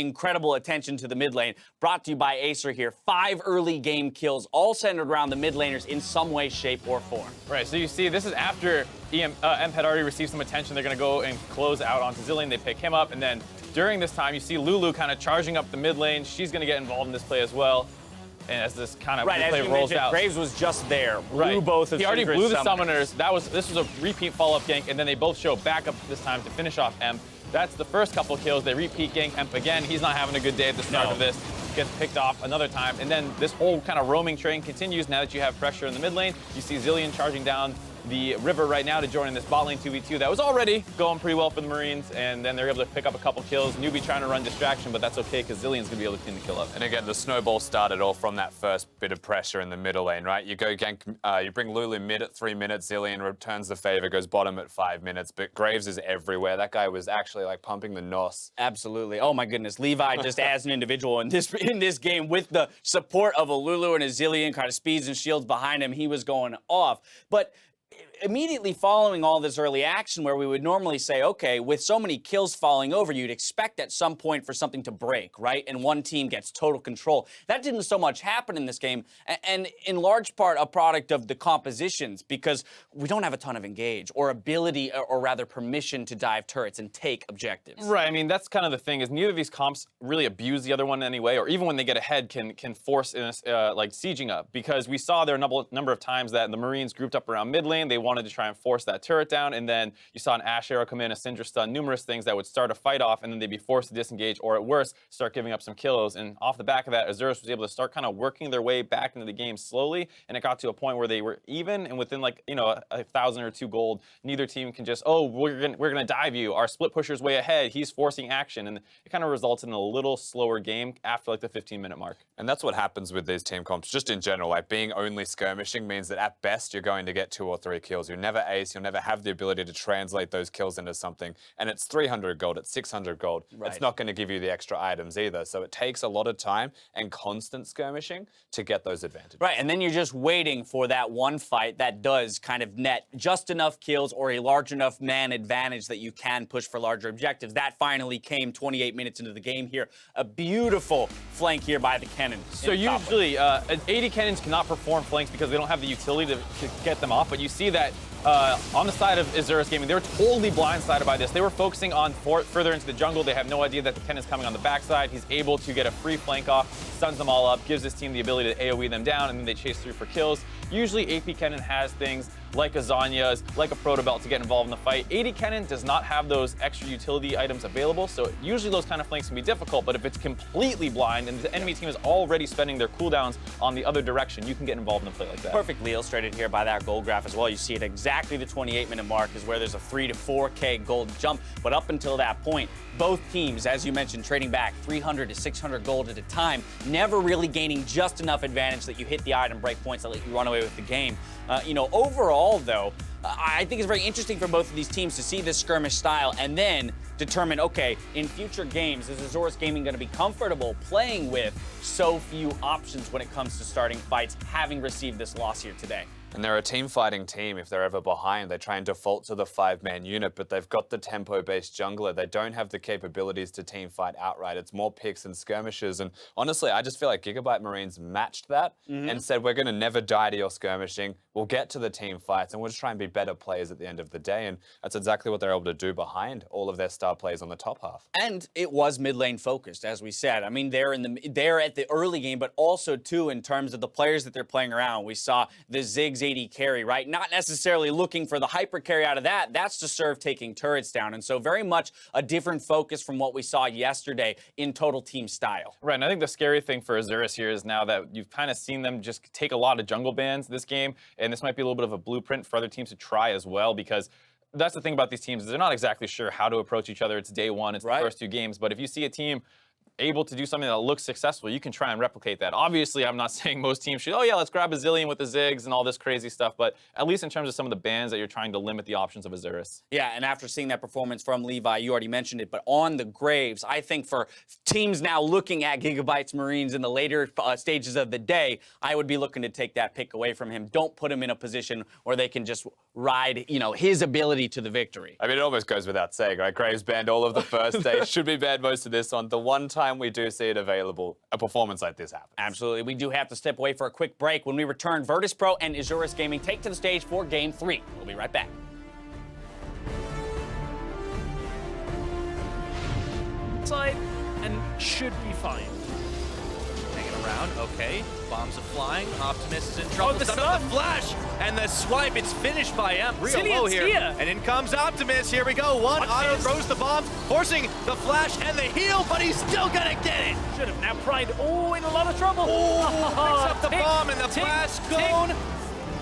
attention to the mid lane, brought to you by Acer here. 5 early game kills, all centered around the mid laners in some way, shape, or form.
Right, so you see this is after Emp had already received some attention. They're gonna go and close out onto Zilean. They pick him up, and then during this time, you see Lulu kind of charging up the mid lane. She's gonna get involved in this play as well. And as this kind of replay rolls out,
Graves was just there. Blew both of
he already
Synchronous
blew the
summoners.
summoners. This was a repeat follow-up gank, and then they both show back up this time to finish off Emp. That's the first couple kills. They repeat gank Emp again. He's not having a good day at the start of this. Gets picked off another time, and then this whole kind of roaming train continues now that you have pressure in the mid lane. You see Zilean charging down the river right now to join in this bot lane 2v2 that was already going pretty well for the Marines, and then they're able to pick up a couple kills. Newbie trying to run distraction, but that's okay because Zillion's gonna be able to clean the kill up.
And again, the snowball started all from that first bit of pressure in the middle lane, right? You go gank, you bring Lulu mid at 3 minutes, Zillion returns the favor, goes bottom at 5 minutes, but Graves is everywhere. That guy was actually like pumping the NOS.
Absolutely. Oh my goodness. Levi just as an individual in this game with the support of a Lulu and a Zillion, kind of speeds and shields behind him, he was going off. But immediately following all this early action where we would normally say, okay, with so many kills falling over, you'd expect at some point for something to break, right? And one team gets total control. That didn't so much happen in this game, and in large part a product of the compositions, because we don't have a ton of engage or ability, or rather permission to dive turrets and take objectives.
Right, I mean, that's kind of the thing, is neither of these comps really abuse the other one in any way, or even when they get ahead can force like sieging up, because we saw there a number of times that the Marines grouped up around mid lane. They wanted to try and force that turret down, and then you saw an Ash Arrow come in, a Syndra stun, numerous things that would start a fight off, and then they'd be forced to disengage, or at worst, start giving up some kills. And off the back of that, Isurus was able to start kind of working their way back into the game slowly, and it got to a point where they were even, and within like, you know, 1,000 or 2 gold, neither team can just, oh, we're gonna dive you. Our split pusher's way ahead. He's forcing action, and it kind of results in a little slower game after like the 15-minute mark.
And that's what happens with these team comps, just in general. Like, being only skirmishing means that at best you're going to get 2 or 3 kills. You're never ace, you'll never have the ability to translate those kills into something. And it's 300 gold, it's 600 gold.
Right.
It's not going to give you the extra items either. So it takes a lot of time and constant skirmishing to get those advantages.
Right, and then you're just waiting for that one fight that does kind of net just enough kills or a large enough man advantage that you can push for larger objectives. That finally came 28 minutes into the game here. A beautiful flank here by the cannon.
So usually, 80 cannons cannot perform flanks because they don't have the utility to get them off, but you see that on the side of Isurus Gaming, they were totally blindsided by this. They were focusing on further into the jungle. They have no idea that the cannon's coming on the backside. He's able to get a free flank off, stuns them all up, gives his team the ability to AoE them down, and then they chase through for kills. Usually AP Cannon has things like a Zanya's, like a Protobelt to get involved in the fight. 80 Cannon does not have those extra utility items available, so usually those kind of flanks can be difficult, but if it's completely blind and the enemy team is already spending their cooldowns on the other direction, you can get involved in a play like that.
Perfectly illustrated here by that gold graph as well. You see it exactly the 28-minute mark is where there's a 3 to 4K gold jump, but up until that point, both teams, as you mentioned, trading back 300 to 600 gold at a time, never really gaining just enough advantage that you hit the item breakpoints that let you run away with the game. You know, overall, though, I think it's very interesting for both of these teams to see this skirmish style and then determine, okay, in future games, is Isurus Gaming going to be comfortable playing with so few options when it comes to starting fights, having received this loss here today?
And they're a team-fighting team. If they're ever behind, they try and default to the 5-man unit, but they've got the tempo-based jungler. They don't have the capabilities to team fight outright. It's more picks and skirmishes. And honestly, I just feel like GIGABYTE Marines matched that and said, we're going to never die to your skirmishing. We'll get to the team fights, and we'll just try and be better players at the end of the day. And that's exactly what they're able to do behind all of their star players on the top half.
And it was mid lane focused, as we said. I mean, they're at the early game, but also too in terms of the players that they're playing around. We saw the Ziggs 80 carry, right? Not necessarily looking for the hyper carry out of that. That's to serve taking turrets down. And so very much a different focus from what we saw yesterday in total team style.
Right, and I think the scary thing for Isurus here is now that you've kind of seen them just take a lot of jungle bans this game, and this might be a little bit of a blueprint for other teams to try as well, because that's the thing about these teams, is they're not exactly sure how to approach each other. It's day one, it's the first 2 games, but if you see a team able to do something that looks successful, you can try and replicate that. Obviously, I'm not saying most teams should, oh yeah, let's grab a Zillion with the Ziggs and all this crazy stuff, but at least in terms of some of the bans that you're trying to limit the options of Isurus.
Yeah, and after seeing that performance from Levi, you already mentioned it, but on the Graves, I think for teams now looking at GIGABYTE's Marines in the later stages of the day, I would be looking to take that pick away from him. Don't put him in a position where they can just ride, you know, his ability to the victory.
I mean, it almost goes without saying, right? Graves banned all of the first day, should be banned most of this on. The one time we do see it available, a performance like this happens.
Absolutely. We do have to step away for a quick break. When we return, Virtus Pro and Isurus Gaming take to the stage for Game 3. We'll be right back.
Side and should be fine.
Hanging around, okay. Bombs are flying. Optimus is in trouble.
the
Stun
stun.
up the flash and the swipe. It's finished by M. Real
Zillion's
low here.
here.
And in comes Optimus. Here we go. One auto
Optimus.
throws the bombs, forcing the flash and the heal, but he's still gonna get it.
Should have. Now Pride, in a lot of trouble.
Oh, picks up the
Tick,
bomb and the
tick,
flash
tick.
gone.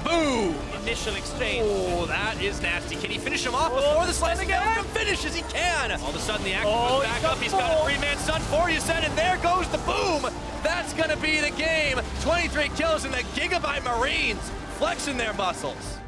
Boom!
Initial exchange.
Oh, that is nasty. Can he finish him off before the slicing down finishes? He can! All of a sudden, the action goes back up. He's got a 3-man stun for you, said, and there goes the boom! That's gonna be the game. 23 kills, and the GIGABYTE Marines flexing their muscles.